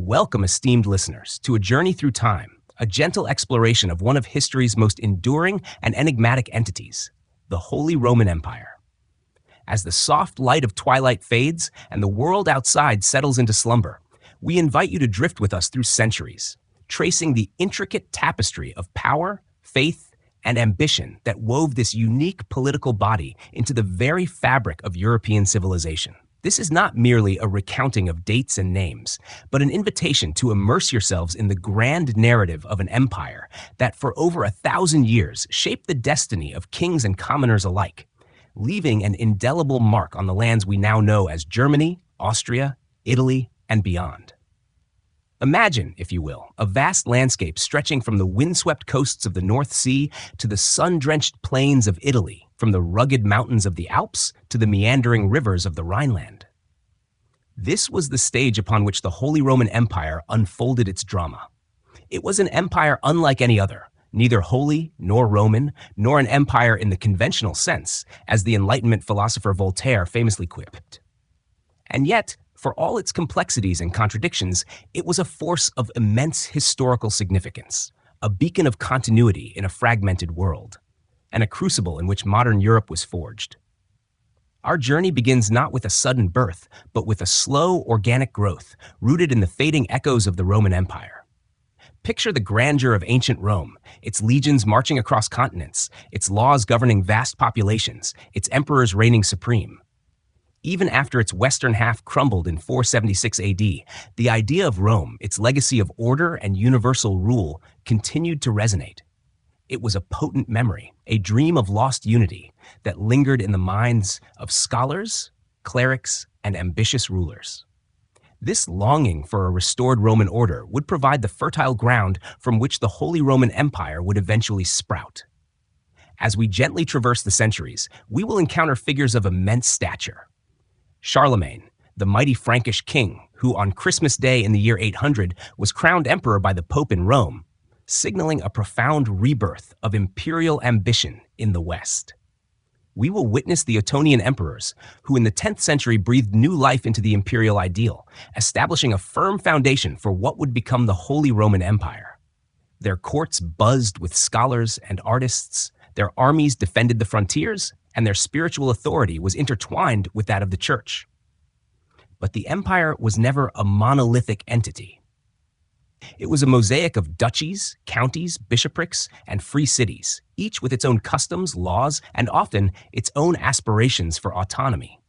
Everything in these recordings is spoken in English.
Welcome, esteemed listeners, to a journey through time, a gentle exploration of one of history's most enduring and enigmatic entities, the Holy Roman Empire. As the soft light of twilight fades and the world outside settles into slumber, we invite you to drift with us through centuries, tracing the intricate tapestry of power, faith, and ambition that wove this unique political body into the very fabric of European civilization. This is not merely a recounting of dates and names, but an invitation to immerse yourselves in the grand narrative of an empire that for over 1,000 years shaped the destiny of kings and commoners alike, leaving an indelible mark on the lands we now know as Germany, Austria, Italy, and beyond. Imagine, if you will, a vast landscape stretching from the windswept coasts of the North Sea to the sun-drenched plains of Italy, from the rugged mountains of the Alps to the meandering rivers of the Rhineland. This was the stage upon which the Holy Roman Empire unfolded its drama. It was an empire unlike any other, neither holy nor Roman, nor an empire in the conventional sense, as the Enlightenment philosopher Voltaire famously quipped. And yet, for all its complexities and contradictions, it was a force of immense historical significance, a beacon of continuity in a fragmented world, and a crucible in which modern Europe was forged. Our journey begins not with a sudden birth, but with a slow, organic growth rooted in the fading echoes of the Roman Empire. Picture the grandeur of ancient Rome, its legions marching across continents, its laws governing vast populations, its emperors reigning supreme. Even after its western half crumbled in 476 AD, the idea of Rome, its legacy of order and universal rule, continued to resonate. It was a potent memory, a dream of lost unity that lingered in the minds of scholars, clerics, and ambitious rulers. This longing for a restored Roman order would provide the fertile ground from which the Holy Roman Empire would eventually sprout. As we gently traverse the centuries, we will encounter figures of immense stature. Charlemagne, the mighty Frankish king, who on Christmas Day in the year 800 was crowned emperor by the Pope in Rome, signaling a profound rebirth of imperial ambition in the West. We will witness the Ottonian emperors, who in the 10th century breathed new life into the imperial ideal, establishing a firm foundation for what would become the Holy Roman Empire. Their courts buzzed with scholars and artists, their armies defended the frontiers, and their spiritual authority was intertwined with that of the Church. But the empire was never a monolithic entity. It was a mosaic of duchies, counties, bishoprics, and free cities, each with its own customs, laws, and often its own aspirations for autonomy.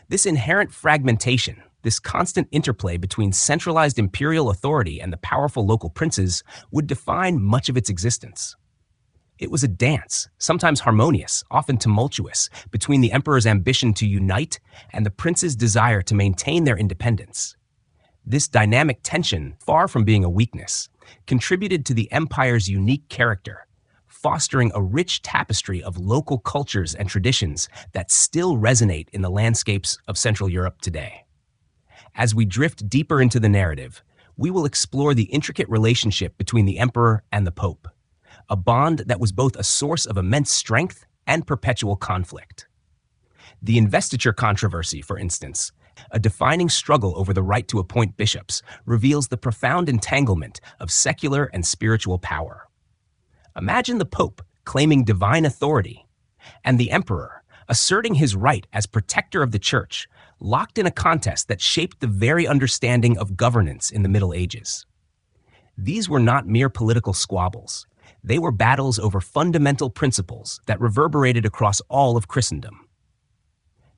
This inherent fragmentation, this constant interplay between centralized imperial authority and the powerful local princes, would define much of its existence. It was a dance, sometimes harmonious, often tumultuous, between the emperor's ambition to unite and the prince's desire to maintain their independence. This dynamic tension, far from being a weakness, contributed to the empire's unique character, fostering a rich tapestry of local cultures and traditions that still resonate in the landscapes of Central Europe today. As we drift deeper into the narrative, we will explore the intricate relationship between the emperor and the pope, a bond that was both a source of immense strength and perpetual conflict. The investiture controversy, for instance, a defining struggle over the right to appoint bishops, reveals the profound entanglement of secular and spiritual power. Imagine the Pope claiming divine authority, and the Emperor asserting his right as protector of the Church, locked in a contest that shaped the very understanding of governance in the Middle Ages. These were not mere political squabbles. They were battles over fundamental principles that reverberated across all of Christendom.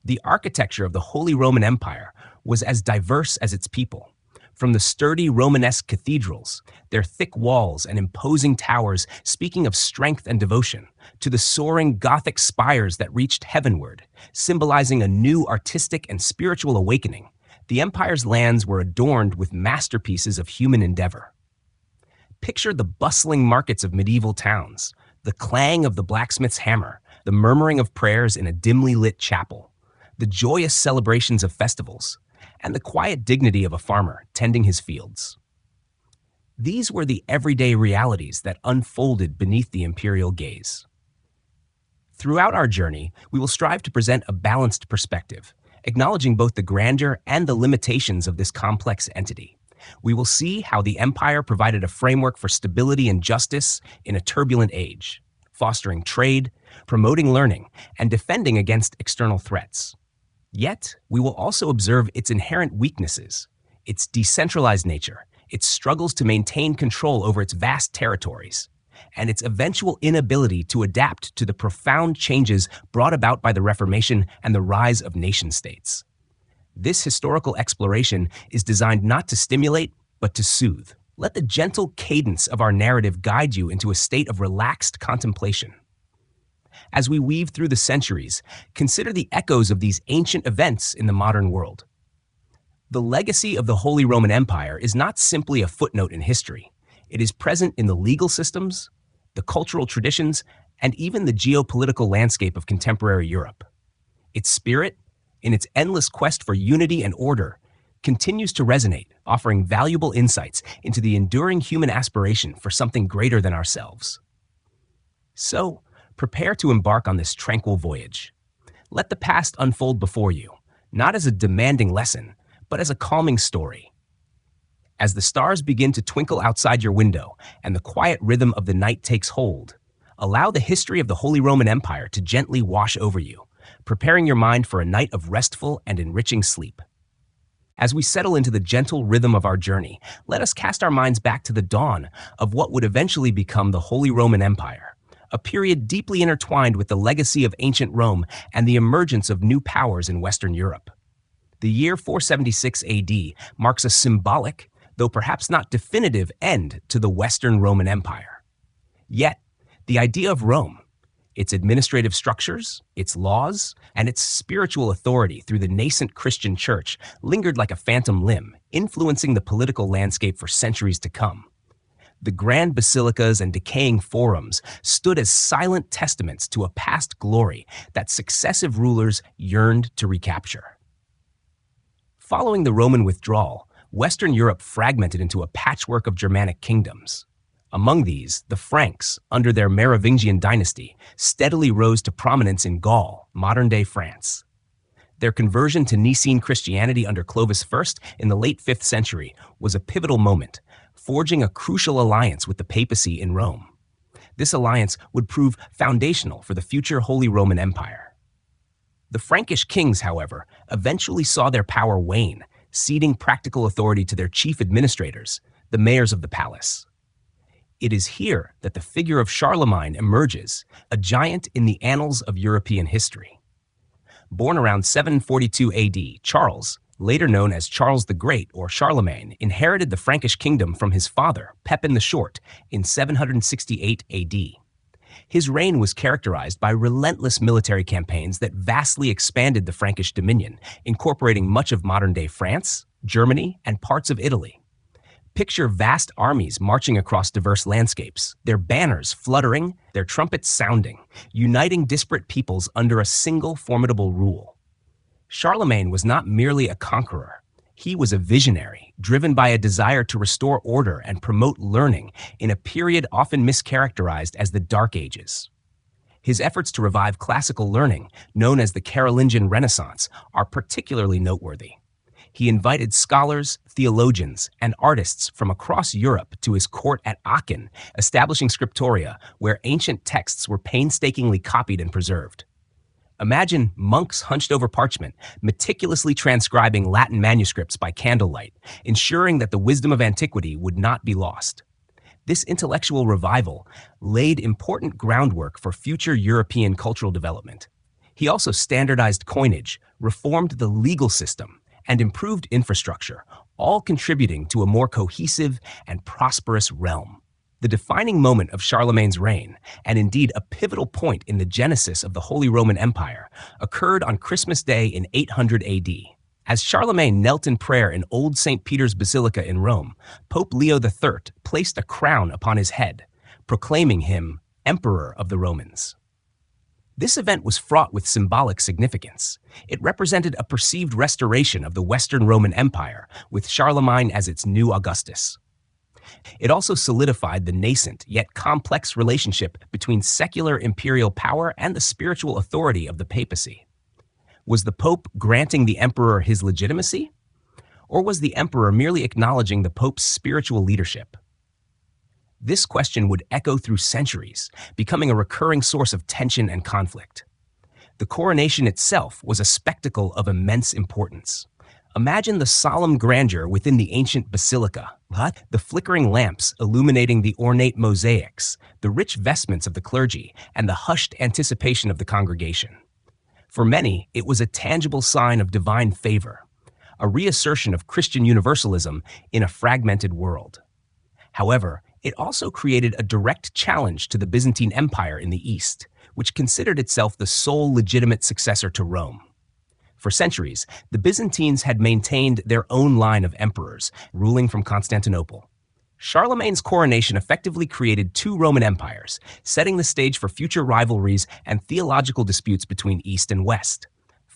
The architecture of the Holy Roman Empire was as diverse as its people. From the sturdy Romanesque cathedrals, their thick walls and imposing towers speaking of strength and devotion, to the soaring Gothic spires that reached heavenward, symbolizing a new artistic and spiritual awakening, the empire's lands were adorned with masterpieces of human endeavor. Picture the bustling markets of medieval towns, the clang of the blacksmith's hammer, the murmuring of prayers in a dimly lit chapel, the joyous celebrations of festivals, and the quiet dignity of a farmer tending his fields. These were the everyday realities that unfolded beneath the imperial gaze. Throughout our journey, we will strive to present a balanced perspective, acknowledging both the grandeur and the limitations of this complex entity, We will see how the empire provided a framework for stability and justice in a turbulent age, fostering trade, promoting learning, and defending against external threats. Yet, we will also observe its inherent weaknesses, its decentralized nature, its struggles to maintain control over its vast territories, and its eventual inability to adapt to the profound changes brought about by the Reformation and the rise of nation-states. This historical exploration is designed not to stimulate, but to soothe. Let the gentle cadence of our narrative guide you into a state of relaxed contemplation. As we weave through the centuries, consider the echoes of these ancient events in the modern world. The legacy of the Holy Roman Empire is not simply a footnote in history. It is present in the legal systems, the cultural traditions, and even the geopolitical landscape of contemporary Europe. Its spirit, in its endless quest for unity and order, continues to resonate, offering valuable insights into the enduring human aspiration for something greater than ourselves. So, prepare to embark on this tranquil voyage. Let the past unfold before you, not as a demanding lesson, but as a calming story. As the stars begin to twinkle outside your window and the quiet rhythm of the night takes hold, allow the history of the Holy Roman Empire to gently wash over you, preparing your mind for a night of restful and enriching sleep. As we settle into the gentle rhythm of our journey, let us cast our minds back to the dawn of what would eventually become the Holy Roman Empire, a period deeply intertwined with the legacy of ancient Rome and the emergence of new powers in Western Europe. The year 476 AD marks a symbolic, though perhaps not definitive, end to the Western Roman Empire. Yet, the idea of Rome, its administrative structures, its laws, and its spiritual authority through the nascent Christian church lingered like a phantom limb, influencing the political landscape for centuries to come. The grand basilicas and decaying forums stood as silent testaments to a past glory that successive rulers yearned to recapture. Following the Roman withdrawal, Western Europe fragmented into a patchwork of Germanic kingdoms. Among these, the Franks, under their Merovingian dynasty, steadily rose to prominence in Gaul, modern-day France. Their conversion to Nicene Christianity under Clovis I in the late 5th century was a pivotal moment, forging a crucial alliance with the papacy in Rome. This alliance would prove foundational for the future Holy Roman Empire. The Frankish kings, however, eventually saw their power wane, ceding practical authority to their chief administrators, the mayors of the palace. It is here that the figure of Charlemagne emerges, a giant in the annals of European history. Born around 742 AD, Charles, later known as Charles the Great or Charlemagne, inherited the Frankish kingdom from his father, Pepin the Short, in 768 AD. His reign was characterized by relentless military campaigns that vastly expanded the Frankish dominion, incorporating much of modern-day France, Germany, and parts of Italy. Picture vast armies marching across diverse landscapes, their banners fluttering, their trumpets sounding, uniting disparate peoples under a single formidable rule. Charlemagne was not merely a conqueror. He was a visionary, driven by a desire to restore order and promote learning in a period often mischaracterized as the Dark Ages. His efforts to revive classical learning, known as the Carolingian Renaissance, are particularly noteworthy. He invited scholars, theologians, and artists from across Europe to his court at Aachen, establishing scriptoria where ancient texts were painstakingly copied and preserved. Imagine monks hunched over parchment, meticulously transcribing Latin manuscripts by candlelight, ensuring that the wisdom of antiquity would not be lost. This intellectual revival laid important groundwork for future European cultural development. He also standardized coinage, reformed the legal system, and improved infrastructure, all contributing to a more cohesive and prosperous realm. The defining moment of Charlemagne's reign, and indeed a pivotal point in the genesis of the Holy Roman Empire, occurred on Christmas Day in 800 AD. As Charlemagne knelt in prayer in Old St. Peter's Basilica in Rome, Pope Leo III placed a crown upon his head, proclaiming him Emperor of the Romans. This event was fraught with symbolic significance. It represented a perceived restoration of the Western Roman Empire, with Charlemagne as its new Augustus. It also solidified the nascent yet complex relationship between secular imperial power and the spiritual authority of the papacy. Was the Pope granting the emperor his legitimacy? or was the emperor merely acknowledging the pope's spiritual leadership? This question would echo through centuries, becoming a recurring source of tension and conflict. The coronation itself was a spectacle of immense importance. Imagine the solemn grandeur within the ancient basilica, the flickering lamps illuminating the ornate mosaics, the rich vestments of the clergy, and the hushed anticipation of the congregation. For many, it was a tangible sign of divine favor, a reassertion of Christian universalism in a fragmented world. However, it also created a direct challenge to the Byzantine Empire in the East, which considered itself the sole legitimate successor to Rome. For centuries, the Byzantines had maintained their own line of emperors, ruling from Constantinople. Charlemagne's coronation effectively created two Roman empires, setting the stage for future rivalries and theological disputes between East and West.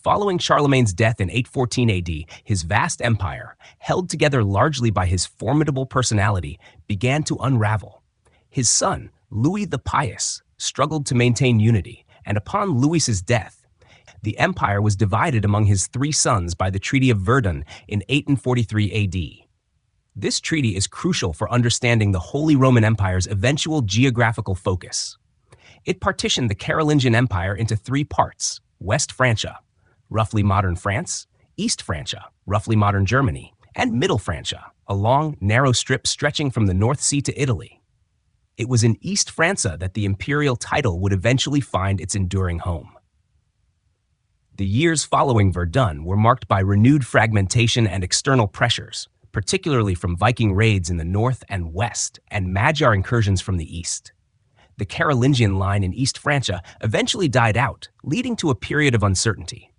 Following Charlemagne's death in 814 AD, his vast empire, held together largely by his formidable personality, began to unravel. His son, Louis the Pious, struggled to maintain unity, and upon Louis's death, the empire was divided among his three sons by the Treaty of Verdun in 843 AD. This treaty is crucial for understanding the Holy Roman Empire's eventual geographical focus. It partitioned the Carolingian Empire into three parts: West Francia, roughly modern France; East Francia, roughly modern Germany; and Middle Francia, a long, narrow strip stretching from the North Sea to Italy. It was in East Francia that the imperial title would eventually find its enduring home. The years following Verdun were marked by renewed fragmentation and external pressures, particularly from Viking raids in the north and west and Magyar incursions from the east. The Carolingian line in East Francia eventually died out, leading to a period of uncertainty.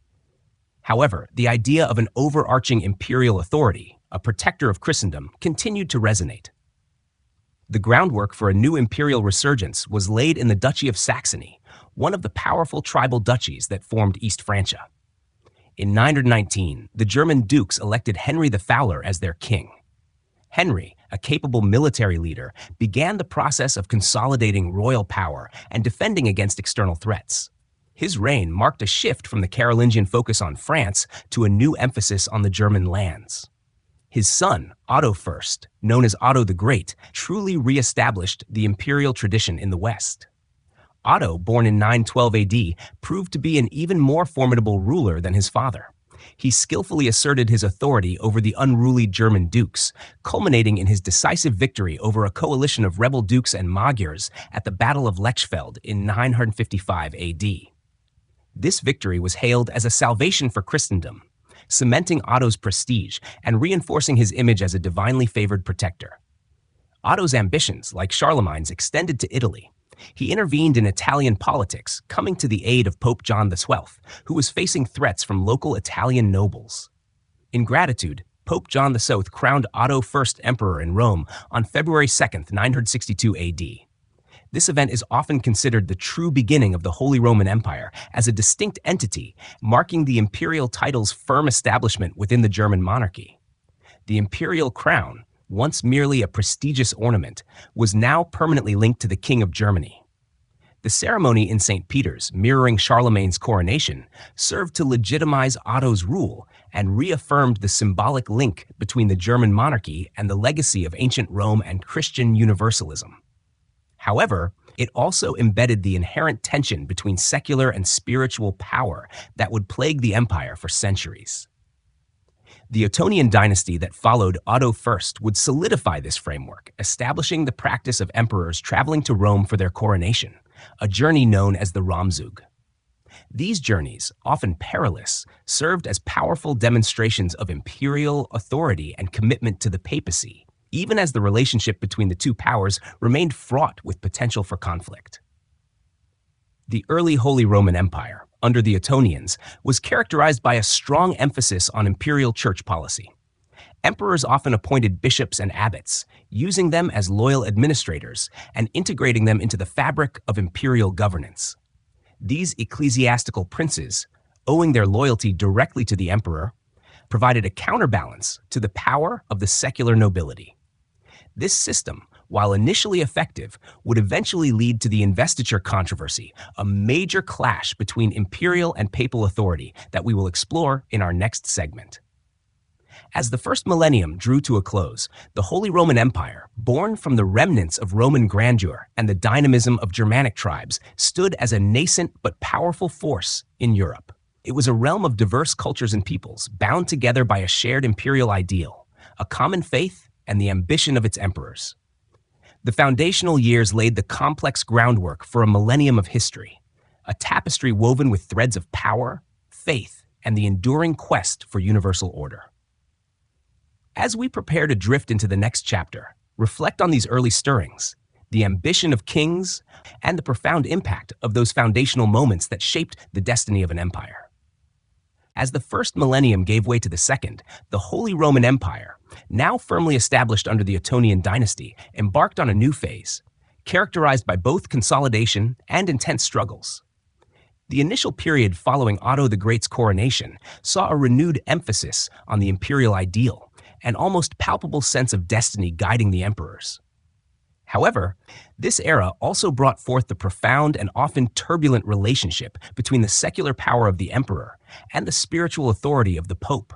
However, the idea of an overarching imperial authority, a protector of Christendom, continued to resonate. The groundwork for a new imperial resurgence was laid in the Duchy of Saxony, one of the powerful tribal duchies that formed East Francia. In 919, the German dukes elected Henry the Fowler as their king. Henry, a capable military leader, began the process of consolidating royal power and defending against external threats. His reign marked a shift from the Carolingian focus on France to a new emphasis on the German lands. His son, Otto I, known as Otto the Great, truly re-established the imperial tradition in the West. Otto, born in 912 AD, proved to be an even more formidable ruler than his father. He skillfully asserted his authority over the unruly German dukes, culminating in his decisive victory over a coalition of rebel dukes and Magyars at the Battle of Lechfeld in 955 AD. This victory was hailed as a salvation for Christendom, cementing Otto's prestige and reinforcing his image as a divinely favored protector. Otto's ambitions, like Charlemagne's, extended to Italy. He intervened in Italian politics, coming to the aid of Pope John XII, who was facing threats from local Italian nobles. In gratitude, Pope John XII crowned Otto I emperor in Rome on February 2, 962 AD. This event is often considered the true beginning of the Holy Roman Empire as a distinct entity, marking the imperial title's firm establishment within the German monarchy. The imperial crown, once merely a prestigious ornament, was now permanently linked to the King of Germany. The ceremony in St. Peter's, mirroring Charlemagne's coronation, served to legitimize Otto's rule and reaffirmed the symbolic link between the German monarchy and the legacy of ancient Rome and Christian universalism. However, it also embedded the inherent tension between secular and spiritual power that would plague the empire for centuries. The Ottonian dynasty that followed Otto I would solidify this framework, establishing the practice of emperors traveling to Rome for their coronation, a journey known as the Raumzug. These journeys, often perilous, served as powerful demonstrations of imperial authority and commitment to the papacy, even as the relationship between the two powers remained fraught with potential for conflict. The early Holy Roman Empire, under the Ottonians, was characterized by a strong emphasis on imperial church policy. Emperors often appointed bishops and abbots, using them as loyal administrators and integrating them into the fabric of imperial governance. These ecclesiastical princes, owing their loyalty directly to the emperor, provided a counterbalance to the power of the secular nobility. This system, while initially effective, would eventually lead to the investiture controversy, a major clash between imperial and papal authority that we will explore in our next segment. As the first millennium drew to a close, the Holy Roman Empire, born from the remnants of Roman grandeur and the dynamism of Germanic tribes, stood as a nascent but powerful force in Europe. It was a realm of diverse cultures and peoples, bound together by a shared imperial ideal, a common faith, and the ambition of its emperors. The foundational years laid the complex groundwork for a millennium of history, a tapestry woven with threads of power, faith, and the enduring quest for universal order. As we prepare to drift into the next chapter, reflect on these early stirrings, the ambition of kings, and the profound impact of those foundational moments that shaped the destiny of an empire. As the first millennium gave way to the second, the Holy Roman Empire, now firmly established under the Ottonian dynasty, embarked on a new phase, characterized by both consolidation and intense struggles. The initial period following Otto the Great's coronation saw a renewed emphasis on the imperial ideal, an almost palpable sense of destiny guiding the emperors. However, this era also brought forth the profound and often turbulent relationship between the secular power of the emperor and the spiritual authority of the pope.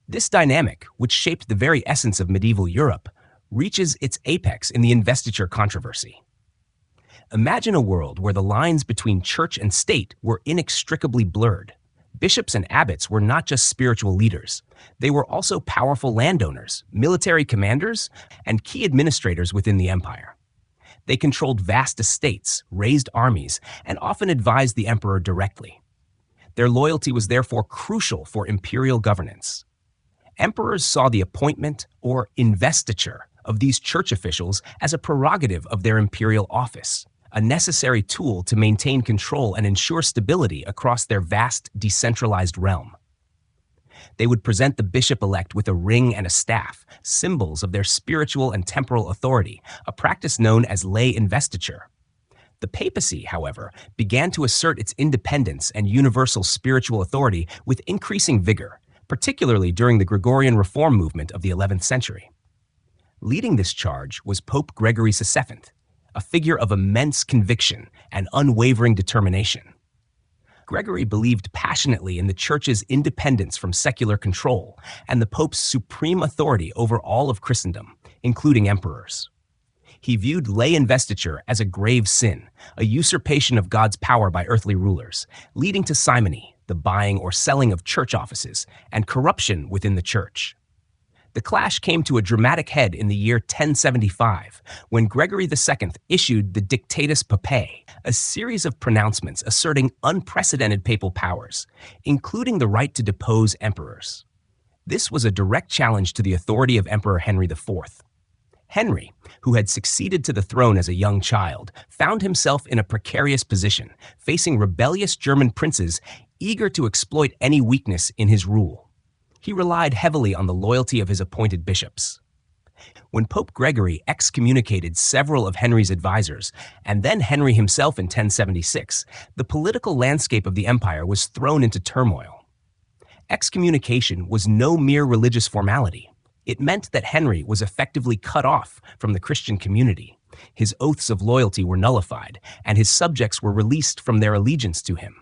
This dynamic, which shaped the very essence of medieval Europe, reaches its apex in the investiture controversy. Imagine a world where the lines between church and state were inextricably blurred. Bishops and abbots were not just spiritual leaders. They were also powerful landowners, military commanders, and key administrators within the empire. They controlled vast estates, raised armies, and often advised the emperor directly. Their loyalty was therefore crucial for imperial governance. Emperors saw the appointment or investiture of these church officials as a prerogative of their imperial office, a necessary tool to maintain control and ensure stability across their vast, decentralized realm. They would present the bishop-elect with a ring and a staff, symbols of their spiritual and temporal authority, a practice known as lay investiture. The papacy, however, began to assert its independence and universal spiritual authority with increasing vigor, particularly during the Gregorian reform movement of the 11th century. Leading this charge was Pope Gregory VII, a figure of immense conviction and unwavering determination. Gregory believed passionately in the Church's independence from secular control and the Pope's supreme authority over all of Christendom, including emperors. He viewed lay investiture as a grave sin, a usurpation of God's power by earthly rulers, leading to simony, the buying or selling of church offices, and corruption within the Church. The clash came to a dramatic head in the year 1075, when Gregory II issued the Dictatus Papae, a series of pronouncements asserting unprecedented papal powers, including the right to depose emperors. This was a direct challenge to the authority of Emperor Henry IV. Henry, who had succeeded to the throne as a young child, found himself in a precarious position, facing rebellious German princes eager to exploit any weakness in his rule. He relied heavily on the loyalty of his appointed bishops. When Pope Gregory excommunicated several of Henry's advisors, and then Henry himself in 1076, the political landscape of the empire was thrown into turmoil. Excommunication was no mere religious formality. It meant that Henry was effectively cut off from the Christian community. His oaths of loyalty were nullified, and his subjects were released from their allegiance to him.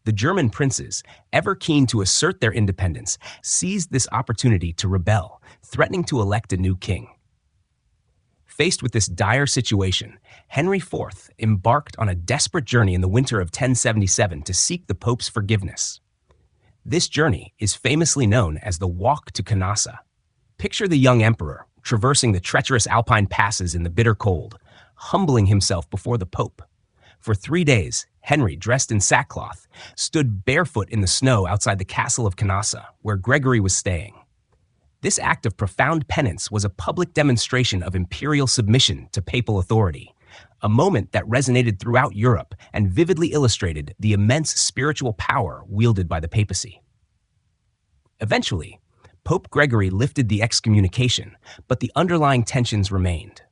The German princes, ever keen to assert their independence, seized this opportunity to rebel, threatening to elect a new king. Faced with this dire situation, Henry IV embarked on a desperate journey in the winter of 1077 to seek the Pope's forgiveness. This journey is famously known as the Walk to Canossa. Picture the young emperor traversing the treacherous alpine passes in the bitter cold, humbling himself before the Pope. For 3 days, Henry, dressed in sackcloth, stood barefoot in the snow outside the castle of Canossa, where Gregory was staying. This act of profound penance was a public demonstration of imperial submission to papal authority, a moment that resonated throughout Europe and vividly illustrated the immense spiritual power wielded by the papacy. Eventually, Pope Gregory lifted the excommunication, but the underlying tensions remained.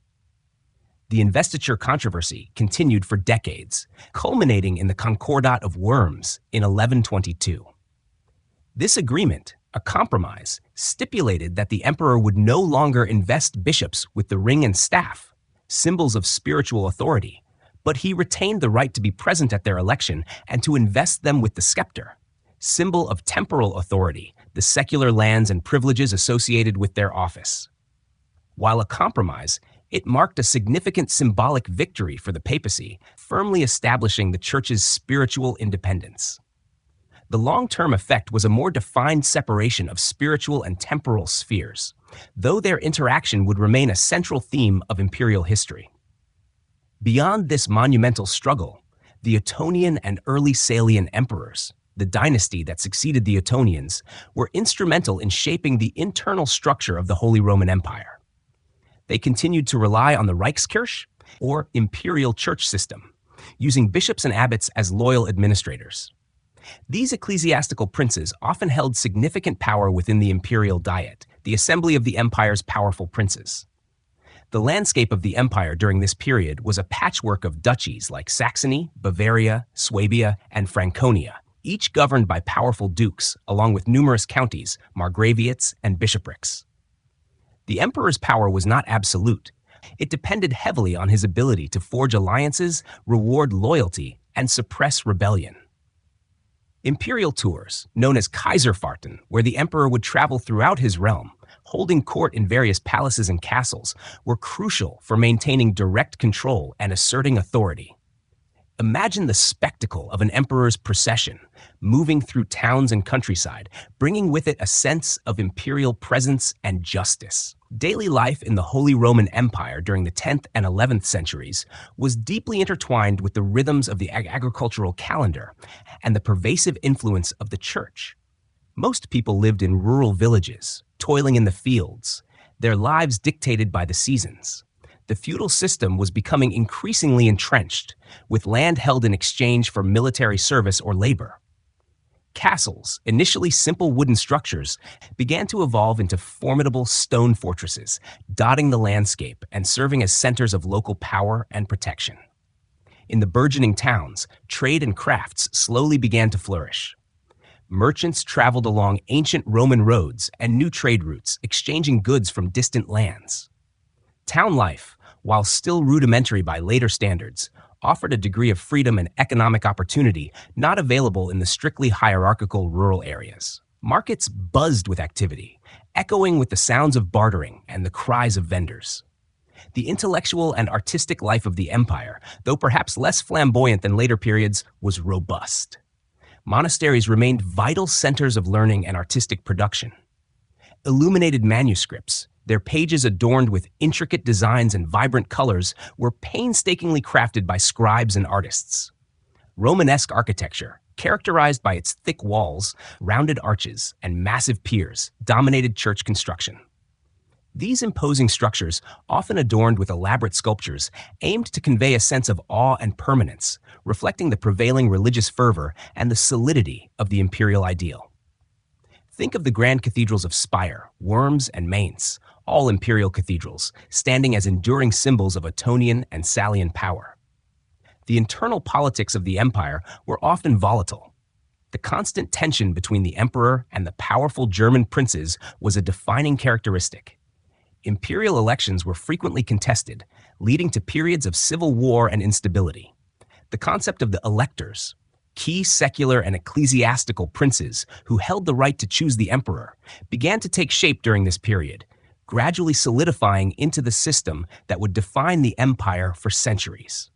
The investiture controversy continued for decades, culminating in the Concordat of Worms in 1122. This agreement, a compromise, stipulated that the emperor would no longer invest bishops with the ring and staff, symbols of spiritual authority, but he retained the right to be present at their election and to invest them with the scepter, symbol of temporal authority, the secular lands and privileges associated with their office. While a compromise, it marked a significant symbolic victory for the papacy, firmly establishing the Church's spiritual independence. The long-term effect was a more defined separation of spiritual and temporal spheres, though their interaction would remain a central theme of imperial history. Beyond this monumental struggle, the Ottonian and early Salian emperors, the dynasty that succeeded the Ottonians, were instrumental in shaping the internal structure of the Holy Roman Empire. They continued to rely on the Reichskirche, or imperial church system, using bishops and abbots as loyal administrators. These ecclesiastical princes often held significant power within the imperial diet, the assembly of the empire's powerful princes. The landscape of the empire during this period was a patchwork of duchies like Saxony, Bavaria, Swabia, and Franconia, each governed by powerful dukes, along with numerous counties, margraviates, and bishoprics. The emperor's power was not absolute. It depended heavily on his ability to forge alliances, reward loyalty, and suppress rebellion. Imperial tours, known as Kaiserfahrten, where the emperor would travel throughout his realm, holding court in various palaces and castles, were crucial for maintaining direct control and asserting authority. Imagine the spectacle of an emperor's procession, moving through towns and countryside, bringing with it a sense of imperial presence and justice. Daily life in the Holy Roman Empire during the 10th and 11th centuries was deeply intertwined with the rhythms of the agricultural calendar and the pervasive influence of the church. Most people lived in rural villages, toiling in the fields, their lives dictated by the seasons. The feudal system was becoming increasingly entrenched, with land held in exchange for military service or labor. Castles, initially simple wooden structures, began to evolve into formidable stone fortresses, dotting the landscape and serving as centers of local power and protection. In the burgeoning towns, trade and crafts slowly began to flourish. Merchants traveled along ancient Roman roads and new trade routes, exchanging goods from distant lands. Town life, while still rudimentary by later standards, offered a degree of freedom and economic opportunity not available in the strictly hierarchical rural areas. Markets buzzed with activity, echoing with the sounds of bartering and the cries of vendors. The intellectual and artistic life of the empire, though perhaps less flamboyant than later periods, was robust. Monasteries remained vital centers of learning and artistic production. Illuminated manuscripts, their pages adorned with intricate designs and vibrant colors, were painstakingly crafted by scribes and artists. Romanesque architecture, characterized by its thick walls, rounded arches, and massive piers, dominated church construction. These imposing structures, often adorned with elaborate sculptures, aimed to convey a sense of awe and permanence, reflecting the prevailing religious fervor and the solidity of the imperial ideal. Think of the grand cathedrals of Speyer, Worms, and Mainz, all imperial cathedrals, standing as enduring symbols of Ottonian and Salian power. The internal politics of the empire were often volatile. The constant tension between the emperor and the powerful German princes was a defining characteristic. Imperial elections were frequently contested, leading to periods of civil war and instability. The concept of the electors, key secular and ecclesiastical princes who held the right to choose the emperor, began to take shape during this period, gradually solidifying into the system that would define the empire for centuries.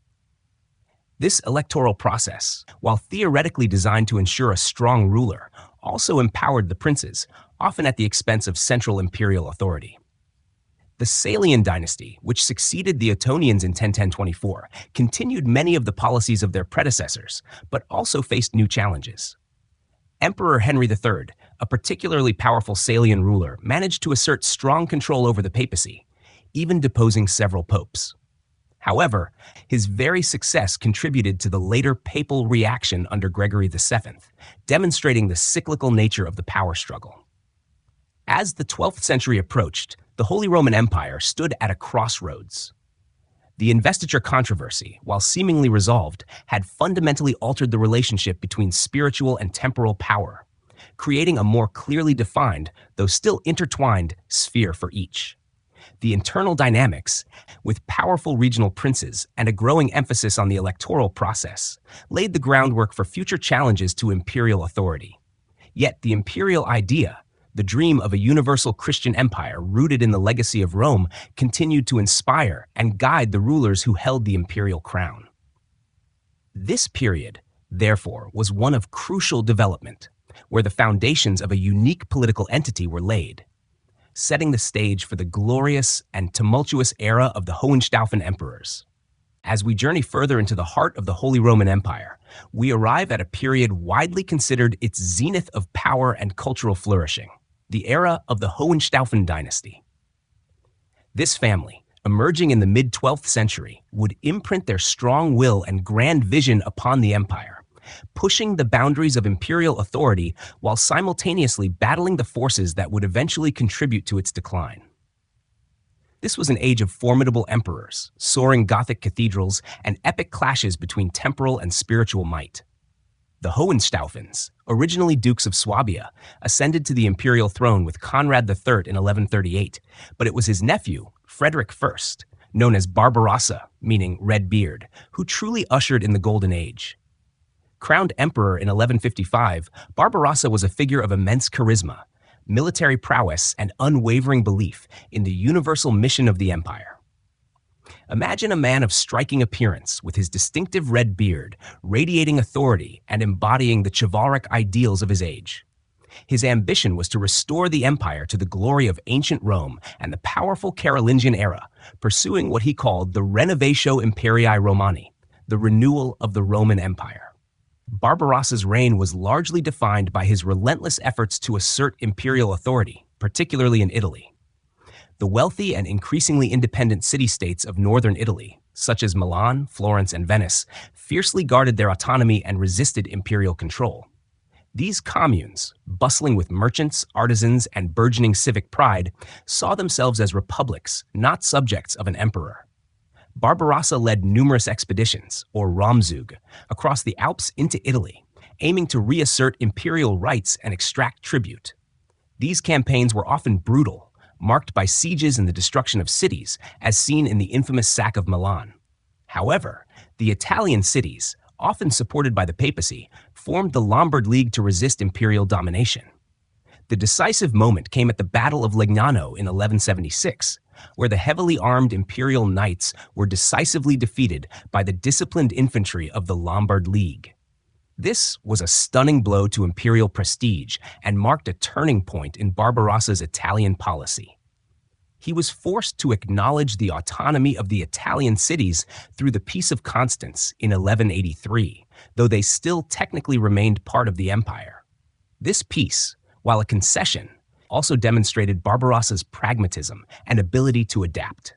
This electoral process, while theoretically designed to ensure a strong ruler, also empowered the princes, often at the expense of central imperial authority. The Salian dynasty, which succeeded the Ottonians in 1024, continued many of the policies of their predecessors, but also faced new challenges. Emperor Henry III, a particularly powerful Salian ruler, managed to assert strong control over the papacy, even deposing several popes. However, his very success contributed to the later papal reaction under Gregory VII, demonstrating the cyclical nature of the power struggle. As the 12th century approached, the Holy Roman Empire stood at a crossroads. The investiture controversy, while seemingly resolved, had fundamentally altered the relationship between spiritual and temporal power, creating a more clearly defined, though still intertwined, sphere for each. The internal dynamics, with powerful regional princes and a growing emphasis on the electoral process, laid the groundwork for future challenges to imperial authority. Yet the imperial idea, the dream of a universal Christian empire rooted in the legacy of Rome, continued to inspire and guide the rulers who held the imperial crown. This period, therefore, was one of crucial development, where the foundations of a unique political entity were laid, setting the stage for the glorious and tumultuous era of the Hohenstaufen emperors. As we journey further into the heart of the Holy Roman Empire, we arrive at a period widely considered its zenith of power and cultural flourishing, the era of the Hohenstaufen dynasty. This family, emerging in the mid-12th century, would imprint their strong will and grand vision upon the empire, pushing the boundaries of imperial authority while simultaneously battling the forces that would eventually contribute to its decline. This was an age of formidable emperors, soaring Gothic cathedrals, and epic clashes between temporal and spiritual might. The Hohenstaufens, originally dukes of Swabia, ascended to the imperial throne with Conrad III in 1138, but it was his nephew, Frederick I, known as Barbarossa, meaning red beard, who truly ushered in the Golden Age. Crowned emperor in 1155, Barbarossa was a figure of immense charisma, military prowess, and unwavering belief in the universal mission of the empire. Imagine a man of striking appearance with his distinctive red beard, radiating authority and embodying the chivalric ideals of his age. His ambition was to restore the empire to the glory of ancient Rome and the powerful Carolingian era, pursuing what he called the Renovatio Imperii Romani, the renewal of the Roman Empire. Barbarossa's reign was largely defined by his relentless efforts to assert imperial authority, particularly in Italy. The wealthy and increasingly independent city-states of northern Italy, such as Milan, Florence, and Venice, fiercely guarded their autonomy and resisted imperial control. These communes, bustling with merchants, artisans, and burgeoning civic pride, saw themselves as republics, not subjects of an emperor. Barbarossa led numerous expeditions, or Raumzüge, across the Alps into Italy, aiming to reassert imperial rights and extract tribute. These campaigns were often brutal, marked by sieges and the destruction of cities, as seen in the infamous sack of Milan. However, the Italian cities, often supported by the papacy, formed the Lombard League to resist imperial domination. The decisive moment came at the Battle of Legnano in 1176, where the heavily armed imperial knights were decisively defeated by the disciplined infantry of the Lombard League. This was a stunning blow to imperial prestige and marked a turning point in Barbarossa's Italian policy. He was forced to acknowledge the autonomy of the Italian cities through the Peace of Constance in 1183, though they still technically remained part of the empire. This peace, while a concession, also demonstrated Barbarossa's pragmatism and ability to adapt.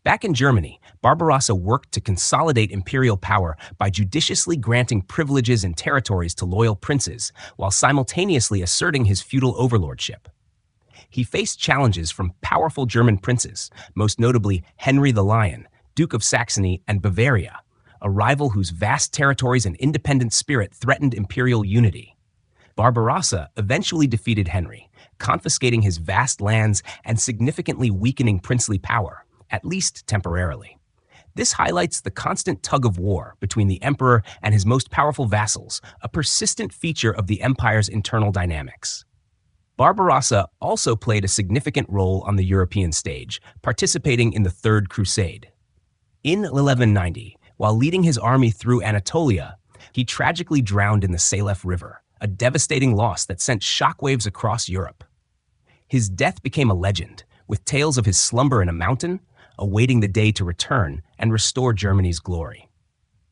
Back in Germany, Barbarossa worked to consolidate imperial power by judiciously granting privileges and territories to loyal princes, while simultaneously asserting his feudal overlordship. He faced challenges from powerful German princes, most notably Henry the Lion, Duke of Saxony and Bavaria, a rival whose vast territories and independent spirit threatened imperial unity. Barbarossa eventually defeated Henry, confiscating his vast lands and significantly weakening princely power, at least temporarily. This highlights the constant tug-of-war between the emperor and his most powerful vassals, a persistent feature of the empire's internal dynamics. Barbarossa also played a significant role on the European stage, participating in the Third Crusade. In 1190, while leading his army through Anatolia, he tragically drowned in the Salef River, a devastating loss that sent shockwaves across Europe. His death became a legend, with tales of his slumber in a mountain, awaiting the day to return and restore Germany's glory.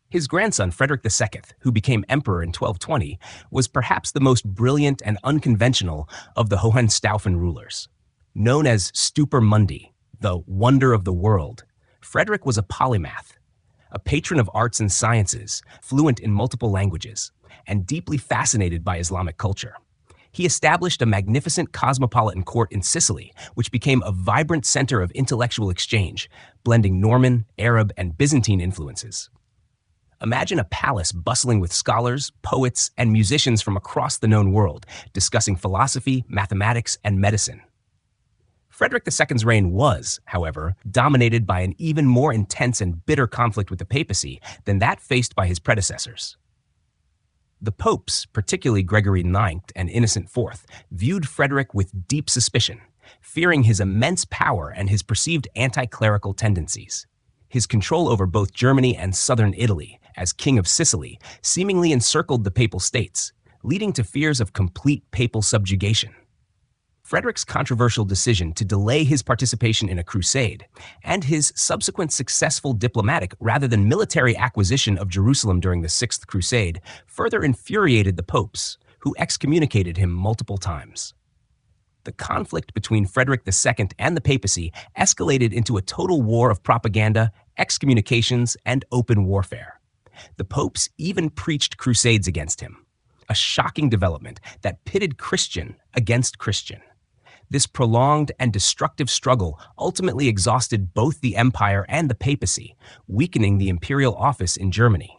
His grandson, Frederick II, who became emperor in 1220, was perhaps the most brilliant and unconventional of the Hohenstaufen rulers. Known as Stupor Mundi, the wonder of the world, Frederick was a polymath, a patron of arts and sciences, fluent in multiple languages, and deeply fascinated by Islamic culture. He established a magnificent cosmopolitan court in Sicily, which became a vibrant center of intellectual exchange, blending Norman, Arab, and Byzantine influences. Imagine a palace bustling with scholars, poets, and musicians from across the known world, discussing philosophy, mathematics, and medicine. Frederick II's reign was, however, dominated by an even more intense and bitter conflict with the papacy than that faced by his predecessors. The popes, particularly Gregory IX and Innocent IV, viewed Frederick with deep suspicion, fearing his immense power and his perceived anti-clerical tendencies. His control over both Germany and southern Italy, as King of Sicily, seemingly encircled the Papal States, leading to fears of complete papal subjugation. Frederick's controversial decision to delay his participation in a crusade, and his subsequent successful diplomatic rather than military acquisition of Jerusalem during the Sixth Crusade, further infuriated the popes, who excommunicated him multiple times. The conflict between Frederick II and the papacy escalated into a total war of propaganda, excommunications, and open warfare. The popes even preached crusades against him, a shocking development that pitted Christian against Christian. This prolonged and destructive struggle ultimately exhausted both the empire and the papacy, weakening the imperial office in Germany.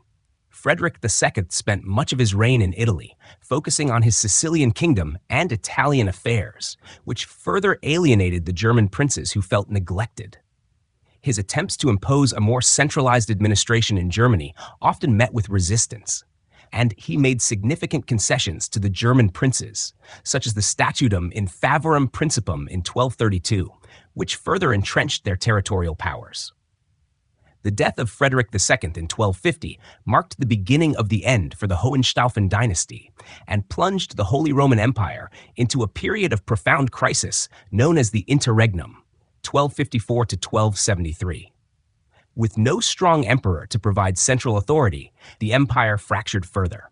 Frederick II spent much of his reign in Italy, focusing on his Sicilian kingdom and Italian affairs, which further alienated the German princes who felt neglected. His attempts to impose a more centralized administration in Germany often met with resistance, and he made significant concessions to the German princes, such as the Statutum in Favorum Principum in 1232, which further entrenched their territorial powers. The death of Frederick II in 1250 marked the beginning of the end for the Hohenstaufen dynasty and plunged the Holy Roman Empire into a period of profound crisis known as the Interregnum, 1254 to 1273. With no strong emperor to provide central authority, the empire fractured further.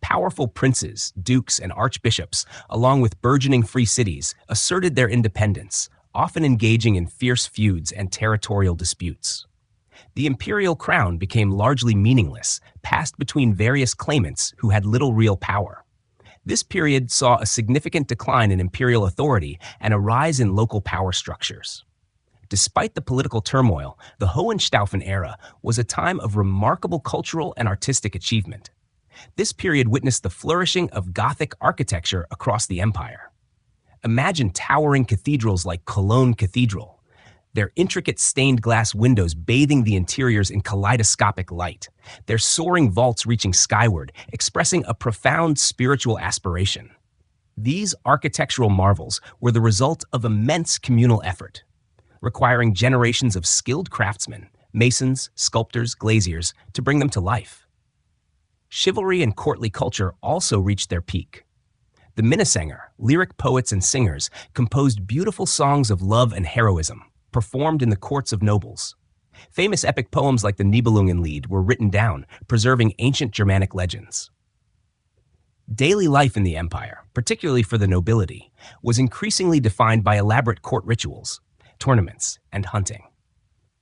Powerful princes, dukes, and archbishops, along with burgeoning free cities, asserted their independence, often engaging in fierce feuds and territorial disputes. The imperial crown became largely meaningless, passed between various claimants who had little real power. This period saw a significant decline in imperial authority and a rise in local power structures. Despite the political turmoil, the Hohenstaufen era was a time of remarkable cultural and artistic achievement. This period witnessed the flourishing of Gothic architecture across the empire. Imagine towering cathedrals like Cologne Cathedral, their intricate stained glass windows bathing the interiors in kaleidoscopic light, their soaring vaults reaching skyward, expressing a profound spiritual aspiration. These architectural marvels were the result of immense communal effort, requiring generations of skilled craftsmen, masons, sculptors, glaziers, to bring them to life. Chivalry and courtly culture also reached their peak. The Minnesänger, lyric poets and singers, composed beautiful songs of love and heroism, performed in the courts of nobles. Famous epic poems like the Nibelungenlied were written down, preserving ancient Germanic legends. Daily life in the empire, particularly for the nobility, was increasingly defined by elaborate court rituals, tournaments, and hunting.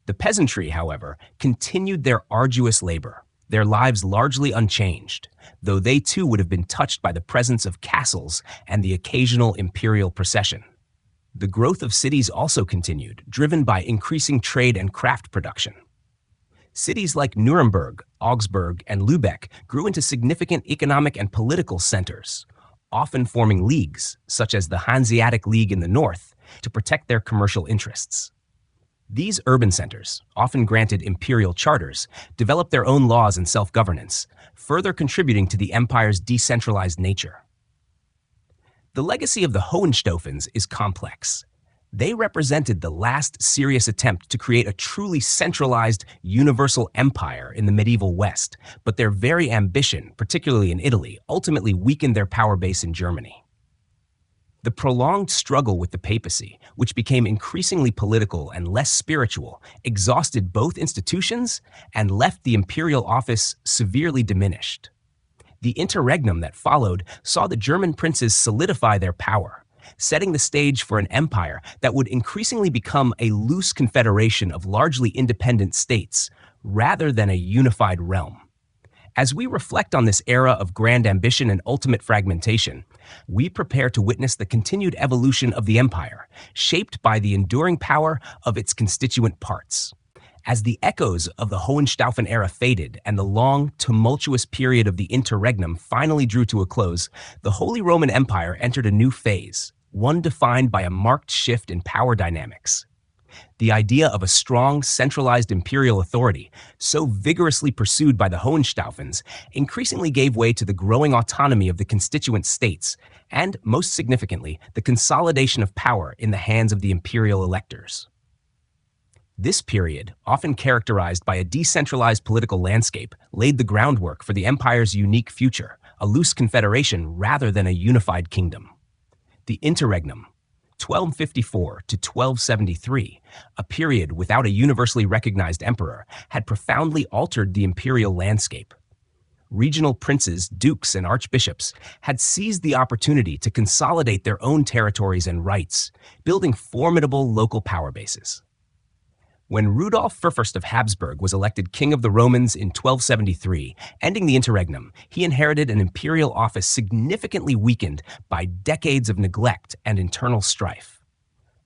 The peasantry, however, continued their arduous labor, their lives largely unchanged, though they too would have been touched by the presence of castles and the occasional imperial procession. The growth of cities also continued, driven by increasing trade and craft production. Cities like Nuremberg, Augsburg, and Lübeck grew into significant economic and political centers, often forming leagues, such as the Hanseatic League in the north, to protect their commercial interests. These urban centers, often granted imperial charters, developed their own laws and self-governance, further contributing to the empire's decentralized nature. The legacy of the Hohenstaufens is complex. They represented the last serious attempt to create a truly centralized, universal empire in the medieval West, but their very ambition, particularly in Italy, ultimately weakened their power base in Germany. The prolonged struggle with the papacy, which became increasingly political and less spiritual, exhausted both institutions and left the imperial office severely diminished. The interregnum that followed saw the German princes solidify their power, setting the stage for an empire that would increasingly become a loose confederation of largely independent states, rather than a unified realm. As we reflect on this era of grand ambition and ultimate fragmentation, we prepare to witness the continued evolution of the empire, shaped by the enduring power of its constituent parts. As the echoes of the Hohenstaufen era faded and the long, tumultuous period of the interregnum finally drew to a close, the Holy Roman Empire entered a new phase, one defined by a marked shift in power dynamics. The idea of a strong, centralized imperial authority, so vigorously pursued by the Hohenstaufens, increasingly gave way to the growing autonomy of the constituent states, and, most significantly, the consolidation of power in the hands of the imperial electors. This period, often characterized by a decentralized political landscape, laid the groundwork for the empire's unique future, a loose confederation rather than a unified kingdom. The interregnum, 1254 to 1273, a period without a universally recognized emperor, had profoundly altered the imperial landscape. Regional princes, dukes, and archbishops had seized the opportunity to consolidate their own territories and rights, building formidable local power bases. When Rudolf I of Habsburg was elected King of the Romans in 1273, ending the interregnum, he inherited an imperial office significantly weakened by decades of neglect and internal strife.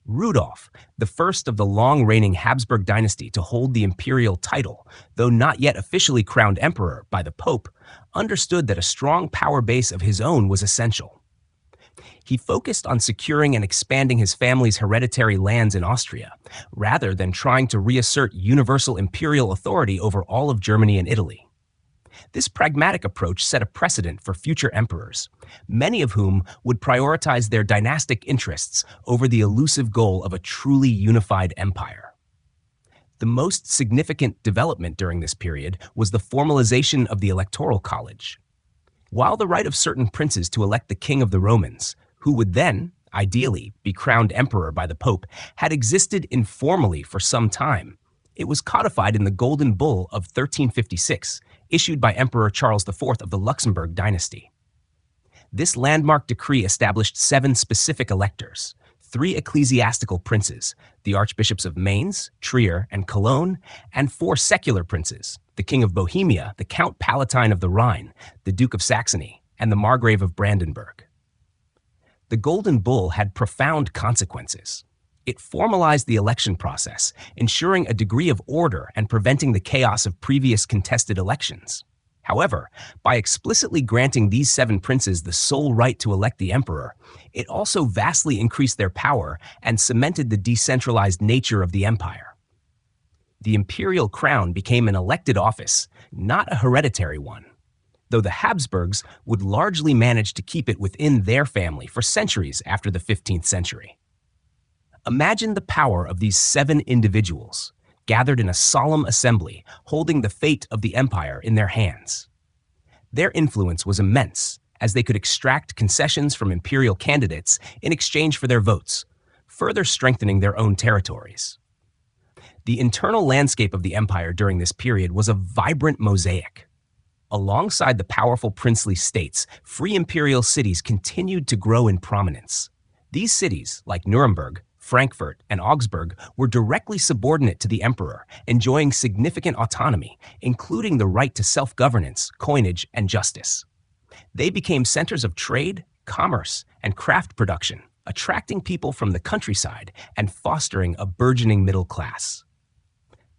Rudolf, the first of the long-reigning Habsburg dynasty to hold the imperial title, though not yet officially crowned emperor by the Pope, understood that a strong power base of his own was essential. He focused on securing and expanding his family's hereditary lands in Austria, rather than trying to reassert universal imperial authority over all of Germany and Italy. This pragmatic approach set a precedent for future emperors, many of whom would prioritize their dynastic interests over the elusive goal of a truly unified empire. The most significant development during this period was the formalization of the Electoral College. While the right of certain princes to elect the King of the Romans, who would then, ideally, be crowned emperor by the Pope, had existed informally for some time, it was codified in the Golden Bull of 1356, issued by Emperor Charles IV of the Luxembourg dynasty. This landmark decree established 7 specific electors, 3 ecclesiastical princes, the archbishops of Mainz, Trier, and Cologne, and 4 secular princes, the King of Bohemia, the Count Palatine of the Rhine, the Duke of Saxony, and the Margrave of Brandenburg. The Golden Bull had profound consequences. It formalized the election process, ensuring a degree of order and preventing the chaos of previous contested elections. However, by explicitly granting these 7 princes the sole right to elect the emperor, it also vastly increased their power and cemented the decentralized nature of the empire. The imperial crown became an elected office, not a hereditary one, though the Habsburgs would largely manage to keep it within their family for centuries after the 15th century. Imagine the power of these 7 individuals, gathered in a solemn assembly, holding the fate of the empire in their hands. Their influence was immense, as they could extract concessions from imperial candidates in exchange for their votes, further strengthening their own territories. The internal landscape of the empire during this period was a vibrant mosaic. Alongside the powerful princely states, free imperial cities continued to grow in prominence. These cities, like Nuremberg, Frankfurt, and Augsburg, were directly subordinate to the emperor, enjoying significant autonomy, including the right to self-governance, coinage, and justice. They became centers of trade, commerce, and craft production, attracting people from the countryside and fostering a burgeoning middle class.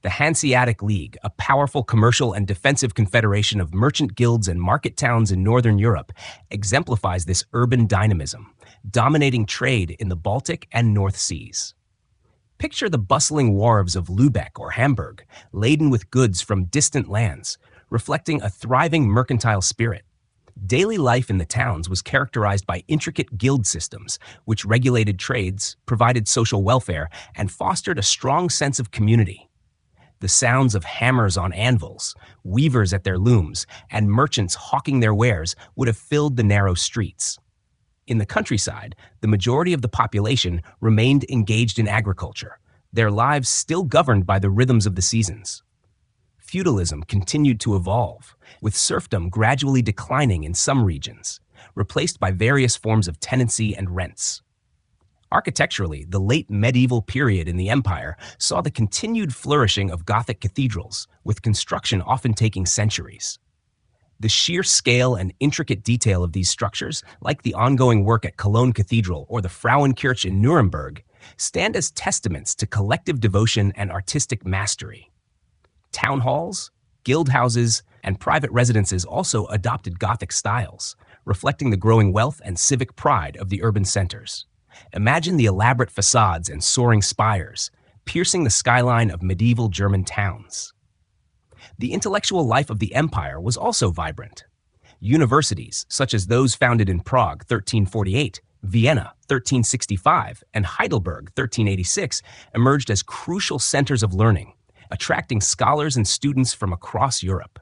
The Hanseatic League, a powerful commercial and defensive confederation of merchant guilds and market towns in Northern Europe, exemplifies this urban dynamism, dominating trade in the Baltic and North Seas. Picture the bustling wharves of Lübeck or Hamburg, laden with goods from distant lands, reflecting a thriving mercantile spirit. Daily life in the towns was characterized by intricate guild systems, which regulated trades, provided social welfare, and fostered a strong sense of community. The sounds of hammers on anvils, weavers at their looms, and merchants hawking their wares would have filled the narrow streets. In the countryside, the majority of the population remained engaged in agriculture, their lives still governed by the rhythms of the seasons. Feudalism continued to evolve, with serfdom gradually declining in some regions, replaced by various forms of tenancy and rents. Architecturally, the late medieval period in the empire saw the continued flourishing of Gothic cathedrals, with construction often taking centuries. The sheer scale and intricate detail of these structures, like the ongoing work at Cologne Cathedral or the Frauenkirche in Nuremberg, stand as testaments to collective devotion and artistic mastery. Town halls, guild houses, and private residences also adopted Gothic styles, reflecting the growing wealth and civic pride of the urban centers. Imagine the elaborate facades and soaring spires, piercing the skyline of medieval German towns. The intellectual life of the empire was also vibrant. Universities, such as those founded in Prague 1348, Vienna 1365, and Heidelberg 1386, emerged as crucial centers of learning, attracting scholars and students from across Europe.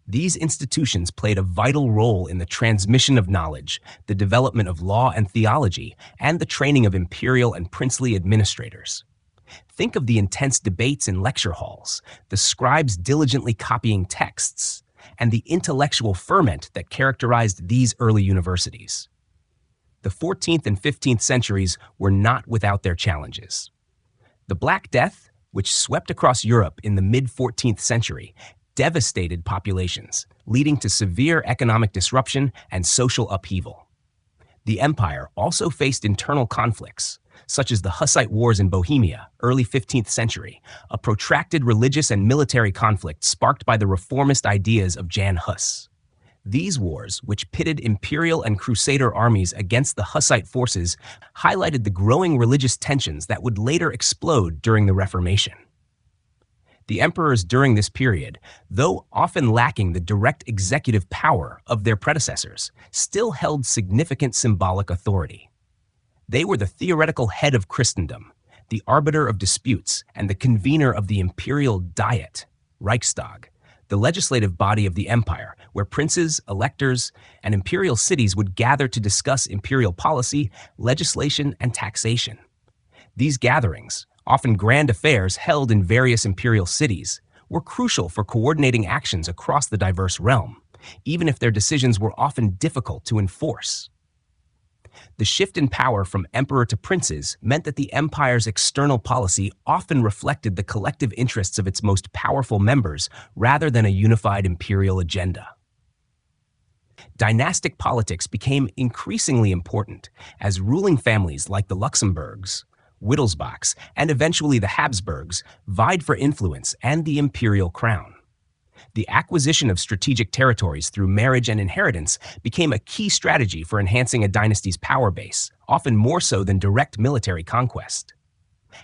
These institutions played a vital role in the transmission of knowledge, the development of law and theology, and the training of imperial and princely administrators. Think of the intense debates in lecture halls, the scribes diligently copying texts, and the intellectual ferment that characterized these early universities. The 14th and 15th centuries were not without their challenges. The Black Death, which swept across Europe in the mid-14th century, devastated populations, leading to severe economic disruption and social upheaval. The empire also faced internal conflicts, such as the Hussite Wars in Bohemia, early 15th century, a protracted religious and military conflict sparked by the reformist ideas of Jan Hus. These wars, which pitted imperial and crusader armies against the Hussite forces, highlighted the growing religious tensions that would later explode during the Reformation. The emperors during this period, though often lacking the direct executive power of their predecessors, still held significant symbolic authority. They were the theoretical head of Christendom, the arbiter of disputes, and the convener of the imperial Diet, Reichstag, the legislative body of the empire, where princes, electors, and imperial cities would gather to discuss imperial policy, legislation, and taxation. These gatherings, often grand affairs held in various imperial cities, were crucial for coordinating actions across the diverse realm, even if their decisions were often difficult to enforce. The shift in power from emperor to princes meant that the empire's external policy often reflected the collective interests of its most powerful members rather than a unified imperial agenda. Dynastic politics became increasingly important as ruling families like the Luxembourgs, Wittelsbachs, and eventually the Habsburgs vied for influence and the imperial crown. The acquisition of strategic territories through marriage and inheritance became a key strategy for enhancing a dynasty's power base, often more so than direct military conquest.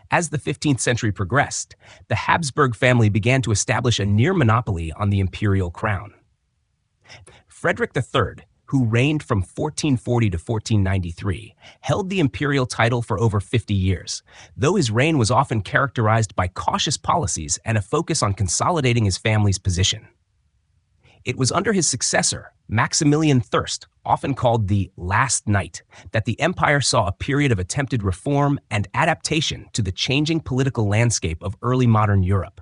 As the 15th century progressed, the Habsburg family began to establish a near monopoly on the imperial crown. Frederick III, who reigned from 1440 to 1493, held the imperial title for over 50 years, though his reign was often characterized by cautious policies and a focus on consolidating his family's position. It was under his successor, Maximilian I, often called the Last Knight, that the empire saw a period of attempted reform and adaptation to the changing political landscape of early modern Europe.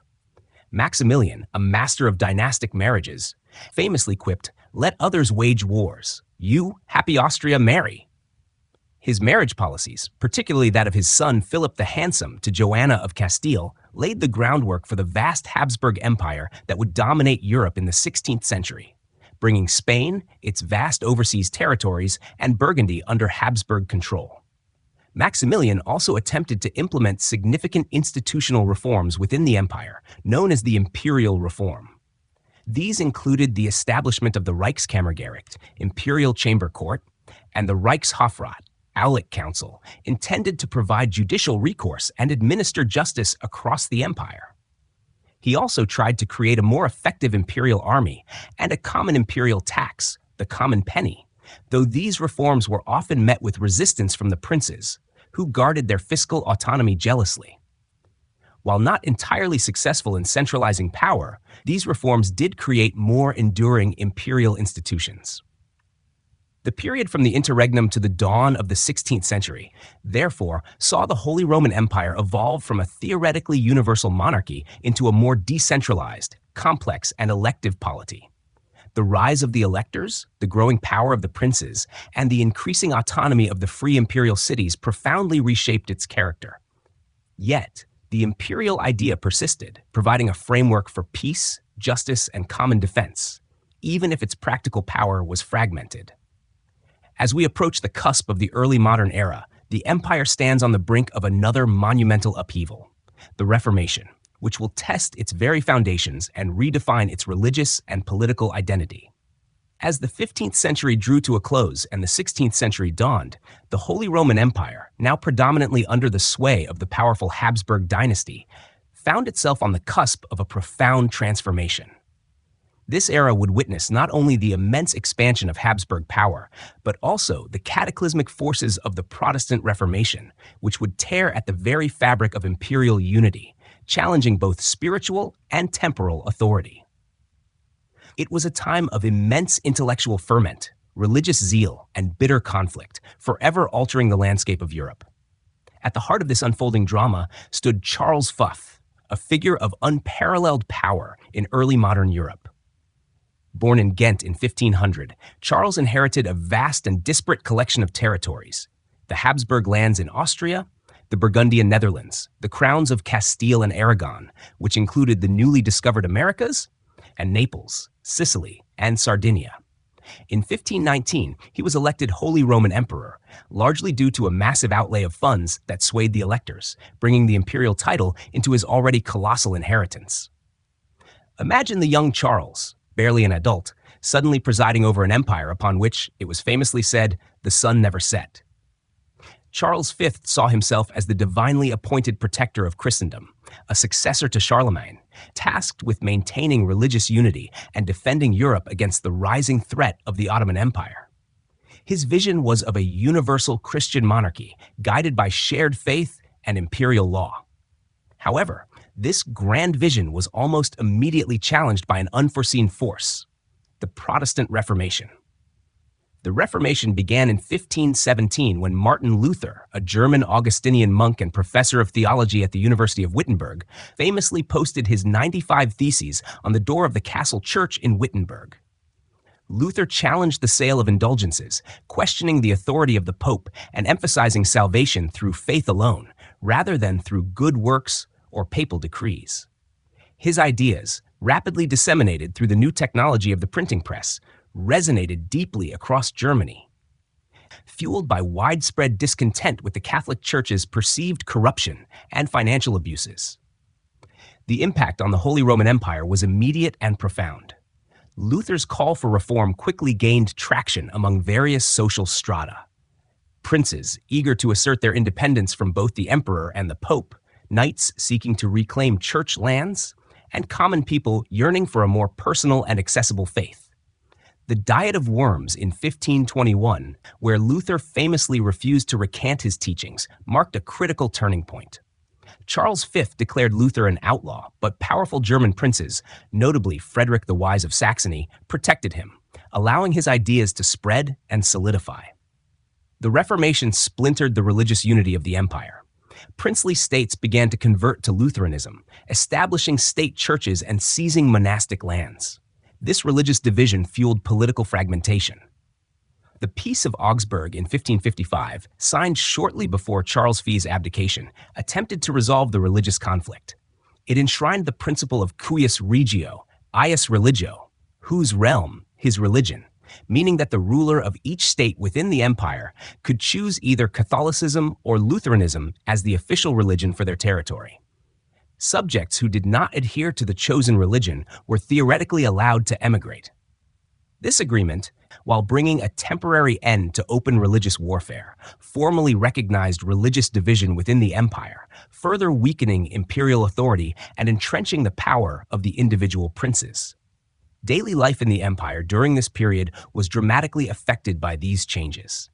Maximilian, a master of dynastic marriages, famously quipped, "Let others wage wars. You, happy Austria, marry." His marriage policies, particularly that of his son Philip the Handsome to Joanna of Castile, laid the groundwork for the vast Habsburg Empire that would dominate Europe in the 16th century, bringing Spain, its vast overseas territories, and Burgundy under Habsburg control. Maximilian also attempted to implement significant institutional reforms within the empire, known as the Imperial Reform. These included the establishment of the Reichskammergericht, Imperial Chamber Court, and the Reichshofrat, Aulic Council, intended to provide judicial recourse and administer justice across the empire. He also tried to create a more effective imperial army and a common imperial tax, the common penny, though these reforms were often met with resistance from the princes, who guarded their fiscal autonomy jealously. While not entirely successful in centralizing power, these reforms did create more enduring imperial institutions. The period from the interregnum to the dawn of the 16th century, therefore, saw the Holy Roman Empire evolve from a theoretically universal monarchy into a more decentralized, complex, and elective polity. The rise of the electors, the growing power of the princes, and the increasing autonomy of the free imperial cities profoundly reshaped its character. Yet, the imperial idea persisted, providing a framework for peace, justice, and common defense, even if its practical power was fragmented. As we approach the cusp of the early modern era, the empire stands on the brink of another monumental upheaval, the Reformation, which will test its very foundations and redefine its religious and political identity. As the 15th century drew to a close and the 16th century dawned, the Holy Roman Empire, now predominantly under the sway of the powerful Habsburg dynasty, found itself on the cusp of a profound transformation. This era would witness not only the immense expansion of Habsburg power, but also the cataclysmic forces of the Protestant Reformation, which would tear at the very fabric of imperial unity, challenging both spiritual and temporal authority. It was a time of immense intellectual ferment, religious zeal, and bitter conflict, forever altering the landscape of Europe. At the heart of this unfolding drama stood Charles Fuff, a figure of unparalleled power in early modern Europe. Born in Ghent in 1500, Charles inherited a vast and disparate collection of territories: the Habsburg lands in Austria, the Burgundian Netherlands, the crowns of Castile and Aragon, which included the newly discovered Americas, and Naples, Sicily, and Sardinia. In 1519, he was elected Holy Roman Emperor, largely due to a massive outlay of funds that swayed the electors, bringing the imperial title into his already colossal inheritance. Imagine the young Charles, barely an adult, suddenly presiding over an empire upon which, it was famously said, the sun never set. Charles V saw himself as the divinely appointed protector of Christendom, a successor to Charlemagne, tasked with maintaining religious unity and defending Europe against the rising threat of the Ottoman Empire. His vision was of a universal Christian monarchy guided by shared faith and imperial law. However, this grand vision was almost immediately challenged by an unforeseen force: the Protestant Reformation. The Reformation began in 1517 when Martin Luther, a German Augustinian monk and professor of theology at the University of Wittenberg, famously posted his 95 Theses on the door of the castle church in Wittenberg. Luther challenged the sale of indulgences, questioning the authority of the Pope and emphasizing salvation through faith alone, rather than through good works or papal decrees. His ideas, rapidly disseminated through the new technology of the printing press, resonated deeply across Germany. Fueled by widespread discontent with the Catholic Church's perceived corruption and financial abuses. The impact on the Holy Roman Empire was immediate and profound. Luther's call for reform quickly gained traction among various social strata. Princes eager to assert their independence from both the emperor and the pope, knights seeking to reclaim church lands, and common people yearning for a more personal and accessible faith. The Diet of Worms in 1521, where Luther famously refused to recant his teachings, marked a critical turning point. Charles V declared Luther an outlaw, but powerful German princes, notably Frederick the Wise of Saxony, protected him, allowing his ideas to spread and solidify. The Reformation splintered the religious unity of the empire. Princely states began to convert to Lutheranism, establishing state churches and seizing monastic lands. This religious division fueled political fragmentation. The Peace of Augsburg in 1555, signed shortly before Charles V's abdication, attempted to resolve the religious conflict. It enshrined the principle of cuius regio, ius religio, whose realm, his religion, meaning that the ruler of each state within the empire could choose either Catholicism or Lutheranism as the official religion for their territory. Subjects who did not adhere to the chosen religion were theoretically allowed to emigrate. This agreement, while bringing a temporary end to open religious warfare, formally recognized religious division within the empire, further weakening imperial authority and entrenching the power of the individual princes. Daily life in the empire during this period was dramatically affected by these changes.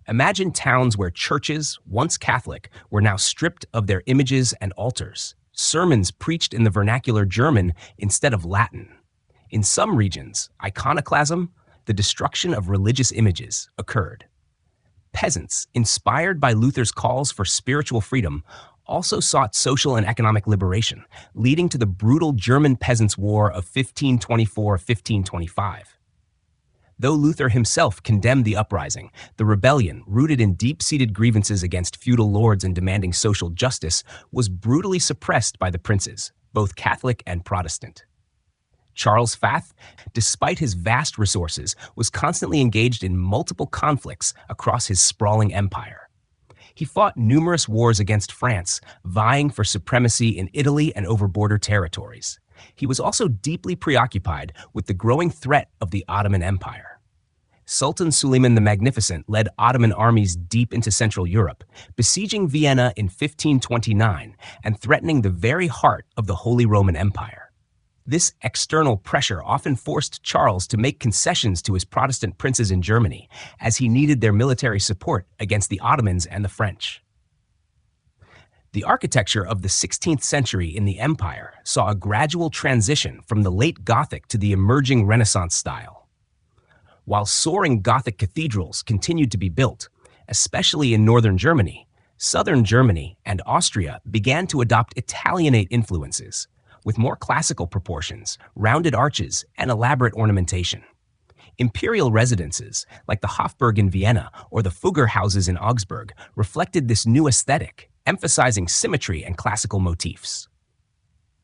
Imagine towns where churches, once Catholic, were now stripped of their images and altars. Sermons preached in the vernacular German instead of Latin. In some regions, iconoclasm, the destruction of religious images, occurred. Peasants, inspired by Luther's calls for spiritual freedom, also sought social and economic liberation, leading to the brutal German Peasants' War of 1524-1525. Though Luther himself condemned the uprising, the rebellion, rooted in deep-seated grievances against feudal lords and demanding social justice, was brutally suppressed by the princes, both Catholic and Protestant. Charles V, despite his vast resources, was constantly engaged in multiple conflicts across his sprawling empire. He fought numerous wars against France, vying for supremacy in Italy and over border territories. He was also deeply preoccupied with the growing threat of the Ottoman Empire. Sultan Suleiman the Magnificent led Ottoman armies deep into Central Europe, besieging Vienna in 1529 and threatening the very heart of the Holy Roman Empire. This external pressure often forced Charles to make concessions to his Protestant princes in Germany, as he needed their military support against the Ottomans and the French. The architecture of the 16th century in the empire saw a gradual transition from the late Gothic to the emerging Renaissance style. While soaring Gothic cathedrals continued to be built, especially in northern Germany, southern Germany and Austria began to adopt Italianate influences, with more classical proportions, rounded arches, and elaborate ornamentation. Imperial residences, like the Hofburg in Vienna or the Fugger houses in Augsburg, reflected this new aesthetic, emphasizing symmetry and classical motifs.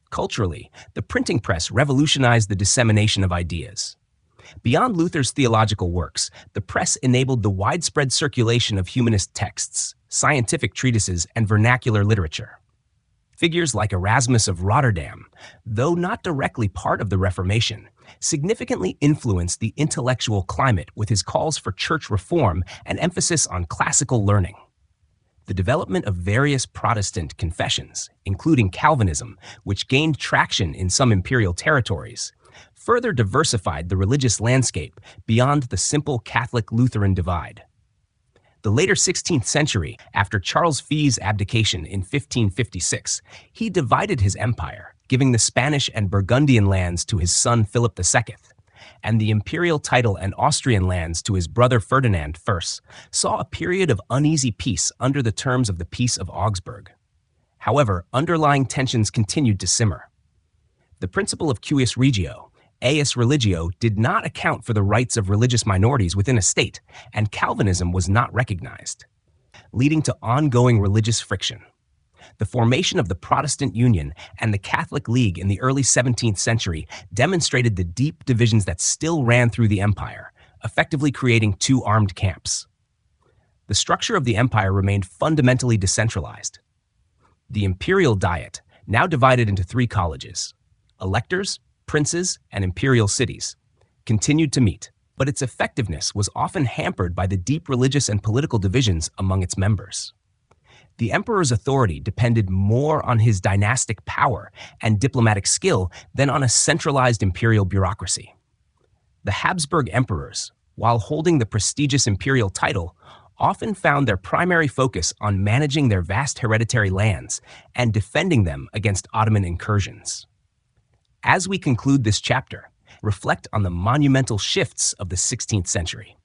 Culturally, the printing press revolutionized the dissemination of ideas. Beyond Luther's theological works, the press enabled the widespread circulation of humanist texts, scientific treatises, and vernacular literature. Figures like Erasmus of Rotterdam, though not directly part of the Reformation, significantly influenced the intellectual climate with his calls for church reform and emphasis on classical learning. The development of various Protestant confessions, including Calvinism, which gained traction in some imperial territories, further diversified the religious landscape beyond the simple Catholic-Lutheran divide. The later 16th century, after Charles V's abdication in 1556, he divided his empire, giving the Spanish and Burgundian lands to his son Philip II, and the imperial title and Austrian lands to his brother Ferdinand I, saw a period of uneasy peace under the terms of the Peace of Augsburg. However, underlying tensions continued to simmer. The principle of cuius regio, eius religio, did not account for the rights of religious minorities within a state, and Calvinism was not recognized, leading to ongoing religious friction. The formation of the Protestant Union and the Catholic League in the early 17th century demonstrated the deep divisions that still ran through the empire, effectively creating two armed camps. The structure of the empire remained fundamentally decentralized. The imperial diet, now divided into three colleges, electors, princes, and imperial cities, continued to meet, but its effectiveness was often hampered by the deep religious and political divisions among its members. The emperor's authority depended more on his dynastic power and diplomatic skill than on a centralized imperial bureaucracy. The Habsburg emperors, while holding the prestigious imperial title, often found their primary focus on managing their vast hereditary lands and defending them against Ottoman incursions. As we conclude this chapter, reflect on the monumental shifts of the 16th century.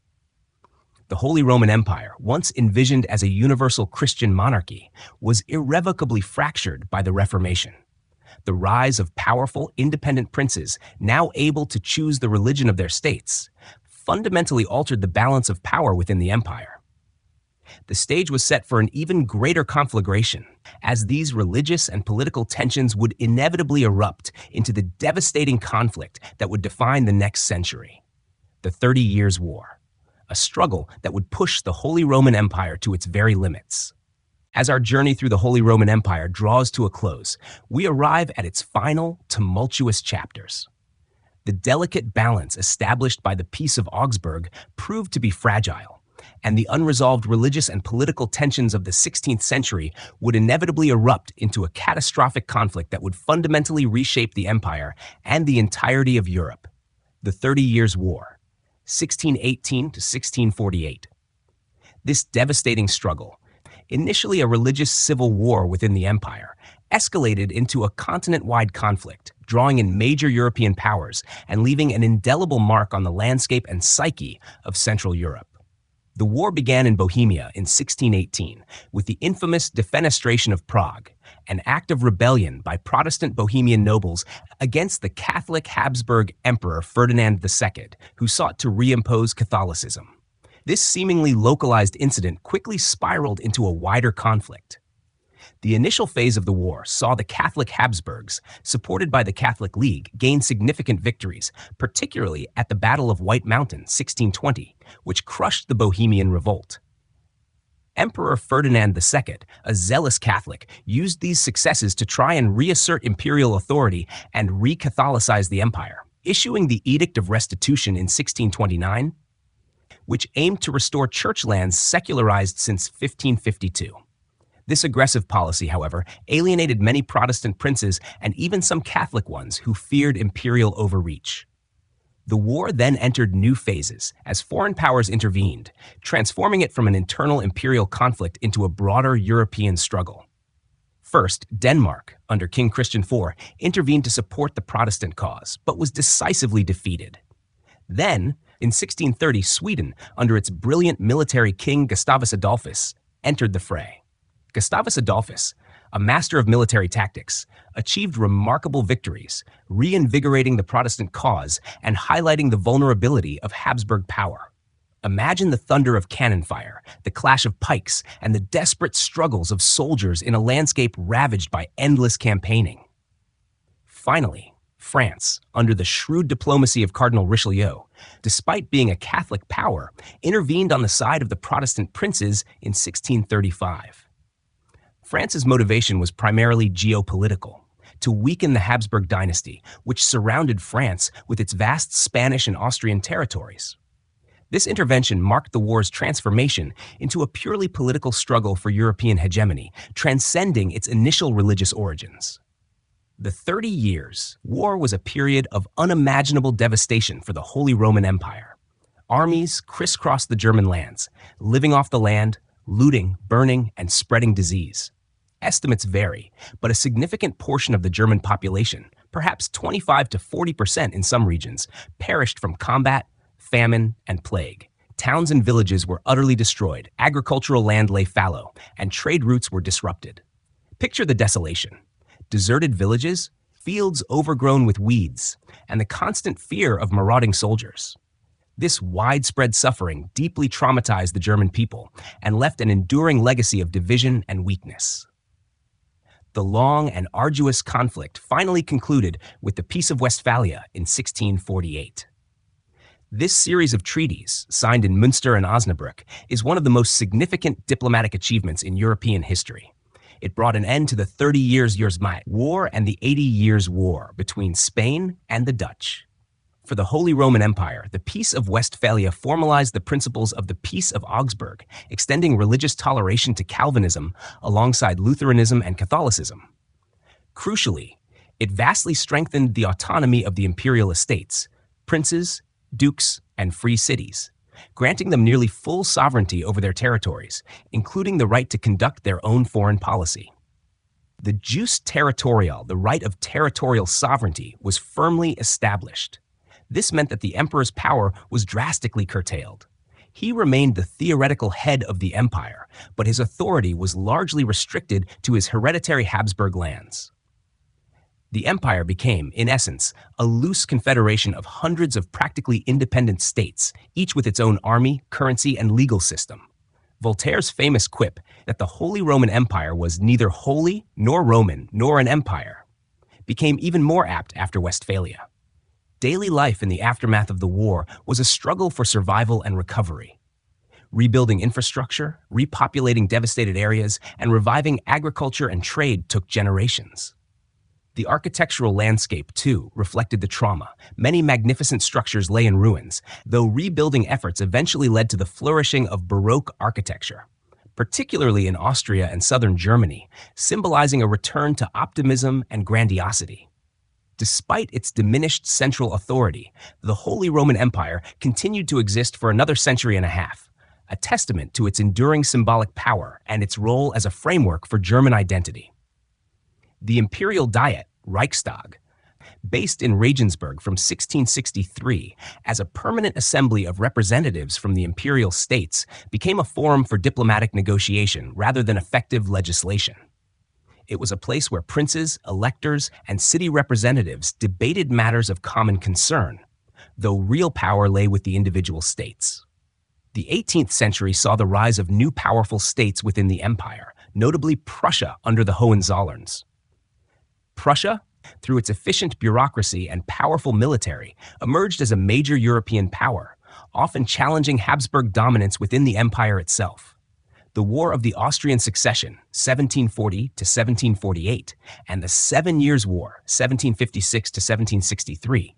The Holy Roman Empire, once envisioned as a universal Christian monarchy, was irrevocably fractured by the Reformation. The rise of powerful, independent princes, now able to choose the religion of their states, fundamentally altered the balance of power within the empire. The stage was set for an even greater conflagration, as these religious and political tensions would inevitably erupt into the devastating conflict that would define the next century, the 30 Years' War, a struggle that would push the Holy Roman Empire to its very limits. As our journey through the Holy Roman Empire draws to a close, we arrive at its final, tumultuous chapters. The delicate balance established by the Peace of Augsburg proved to be fragile, and the unresolved religious and political tensions of the 16th century would inevitably erupt into a catastrophic conflict that would fundamentally reshape the empire and the entirety of Europe, the 30 Years' War, 1618 to 1648. This devastating struggle, initially a religious civil war within the empire, escalated into a continent-wide conflict, drawing in major European powers and leaving an indelible mark on the landscape and psyche of Central Europe. The war began in Bohemia in 1618 with the infamous defenestration of Prague, an act of rebellion by Protestant Bohemian nobles against the Catholic Habsburg Emperor Ferdinand II, who sought to reimpose Catholicism. This seemingly localized incident quickly spiraled into a wider conflict. The initial phase of the war saw the Catholic Habsburgs, supported by the Catholic League, gain significant victories, particularly at the Battle of White Mountain, 1620, which crushed the Bohemian revolt. Emperor Ferdinand II, a zealous Catholic, used these successes to try and reassert imperial authority and re-Catholicize the empire, issuing the Edict of Restitution in 1629. which aimed to restore church lands secularized since 1552. This aggressive policy, however, alienated many Protestant princes and even some Catholic ones who feared imperial overreach. The war then entered new phases as foreign powers intervened, transforming it from an internal imperial conflict into a broader European struggle. First, Denmark, under King Christian IV, intervened to support the Protestant cause, but was decisively defeated. Then, in 1630, Sweden, under its brilliant military king Gustavus Adolphus, entered the fray. Gustavus Adolphus, a master of military tactics, achieved remarkable victories, reinvigorating the Protestant cause and highlighting the vulnerability of Habsburg power. Imagine the thunder of cannon fire, the clash of pikes, and the desperate struggles of soldiers in a landscape ravaged by endless campaigning. Finally, France, under the shrewd diplomacy of Cardinal Richelieu, despite being a Catholic power, intervened on the side of the Protestant princes in 1635. France's motivation was primarily geopolitical, to weaken the Habsburg dynasty, which surrounded France with its vast Spanish and Austrian territories. This intervention marked the war's transformation into a purely political struggle for European hegemony, transcending its initial religious origins. The 30 Years' War was a period of unimaginable devastation for the Holy Roman Empire. Armies crisscrossed the German lands, living off the land, looting, burning, and spreading disease. Estimates vary, but a significant portion of the German population, perhaps 25 to 40% in some regions, perished from combat, famine, and plague. Towns and villages were utterly destroyed, agricultural land lay fallow, and trade routes were disrupted. Picture the desolation. Deserted villages, fields overgrown with weeds, and the constant fear of marauding soldiers. This widespread suffering deeply traumatized the German people and left an enduring legacy of division and weakness. The long and arduous conflict finally concluded with the Peace of Westphalia in 1648. This series of treaties, signed in Münster and Osnabrück, is one of the most significant diplomatic achievements in European history. It brought an end to the 30 Years' War and the 80 Years' War between Spain and the Dutch. For the Holy Roman Empire, the Peace of Westphalia formalized the principles of the Peace of Augsburg, extending religious toleration to Calvinism alongside Lutheranism and Catholicism. Crucially, it vastly strengthened the autonomy of the imperial estates, princes, dukes, and free cities, granting them nearly full sovereignty over their territories, including the right to conduct their own foreign policy. The jus territorial, the right of territorial sovereignty, was firmly established. This meant that the emperor's power was drastically curtailed. He remained the theoretical head of the empire, but his authority was largely restricted to his hereditary Habsburg lands. The empire became, in essence, a loose confederation of hundreds of practically independent states, each with its own army, currency, and legal system. Voltaire's famous quip that the Holy Roman Empire was neither holy nor Roman nor an empire became even more apt after Westphalia. Daily life in the aftermath of the war was a struggle for survival and recovery. Rebuilding infrastructure, repopulating devastated areas, and reviving agriculture and trade took generations. The architectural landscape, too, reflected the trauma. Many magnificent structures lay in ruins, though rebuilding efforts eventually led to the flourishing of Baroque architecture, particularly in Austria and southern Germany, symbolizing a return to optimism and grandiosity. Despite its diminished central authority, the Holy Roman Empire continued to exist for another century and a half, a testament to its enduring symbolic power and its role as a framework for German identity. The Imperial Diet, Reichstag, based in Regensburg from 1663 as a permanent assembly of representatives from the imperial states, became a forum for diplomatic negotiation rather than effective legislation. It was a place where princes, electors, and city representatives debated matters of common concern, though real power lay with the individual states. The 18th century saw the rise of new powerful states within the empire, notably Prussia under the Hohenzollerns. Prussia, through its efficient bureaucracy and powerful military, emerged as a major European power, often challenging Habsburg dominance within the empire itself. The War of the Austrian Succession, 1740 to 1748, and the 7 Years' War, 1756 to 1763,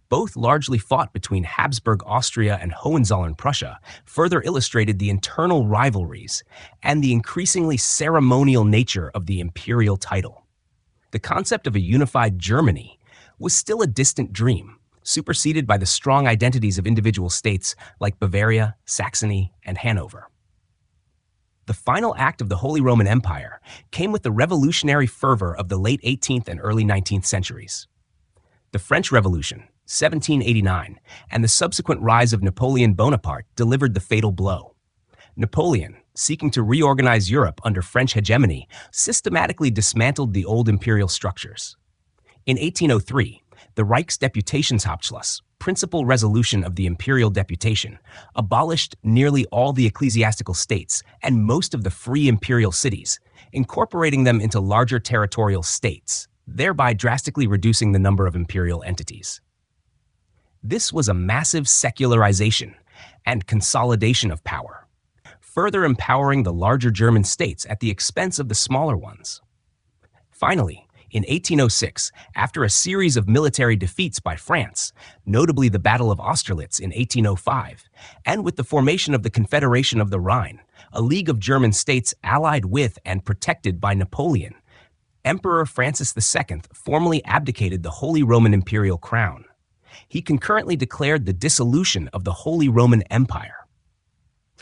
Both largely fought between Habsburg Austria and Hohenzollern Prussia, further illustrated the internal rivalries and the increasingly ceremonial nature of the imperial title. The concept of a unified Germany was still a distant dream, superseded by the strong identities of individual states like Bavaria, Saxony, and Hanover. The final act of the Holy Roman Empire came with the revolutionary fervor of the late 18th and early 19th centuries. The French Revolution, 1789, and the subsequent rise of Napoleon Bonaparte delivered the fatal blow. Napoleon, seeking to reorganize Europe under French hegemony, systematically dismantled the old imperial structures. In 1803, the Reichsdeputationshauptschluss, principal resolution of the imperial deputation, abolished nearly all the ecclesiastical states and most of the free imperial cities, incorporating them into larger territorial states, thereby drastically reducing the number of imperial entities. This was a massive secularization and consolidation of power, further empowering the larger German states at the expense of the smaller ones. Finally, in 1806, after a series of military defeats by France, notably the Battle of Austerlitz in 1805, and with the formation of the Confederation of the Rhine, a league of German states allied with and protected by Napoleon, Emperor Francis II formally abdicated the Holy Roman Imperial crown. He concurrently declared the dissolution of the Holy Roman Empire.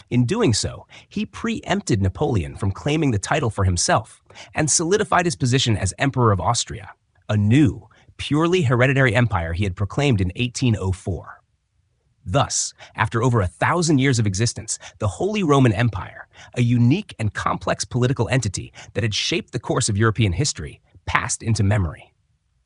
In doing so, he preempted Napoleon from claiming the title for himself and solidified his position as Emperor of Austria, a new, purely hereditary empire he had proclaimed in 1804. Thus, after over 1,000 years of existence, the Holy Roman Empire, a unique and complex political entity that had shaped the course of European history, passed into memory.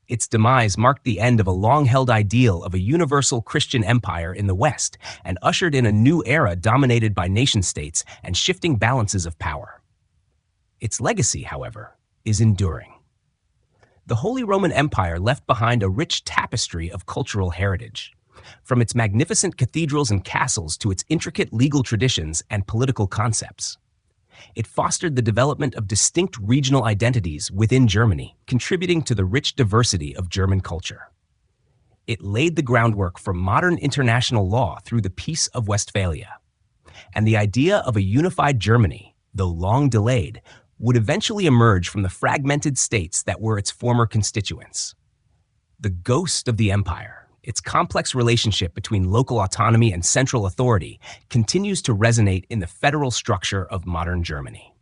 Its demise marked the end of a long-held ideal of a universal Christian empire in the West and ushered in a new era dominated by nation-states and shifting balances of power. Its legacy, however, is enduring. The Holy Roman Empire left behind a rich tapestry of cultural heritage, from its magnificent cathedrals and castles to its intricate legal traditions and political concepts. It fostered the development of distinct regional identities within Germany, contributing to the rich diversity of German culture. It laid the groundwork for modern international law through the Peace of Westphalia. And the idea of a unified Germany, though long delayed, would eventually emerge from the fragmented states that were its former constituents. The ghost of the empire, its complex relationship between local autonomy and central authority, continues to resonate in the federal structure of modern Germany.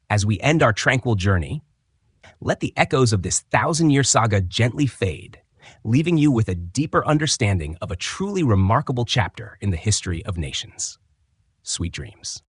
As we end our tranquil journey, let the echoes of this 1,000-year saga gently fade, leaving you with a deeper understanding of a truly remarkable chapter in the history of nations. Sweet dreams.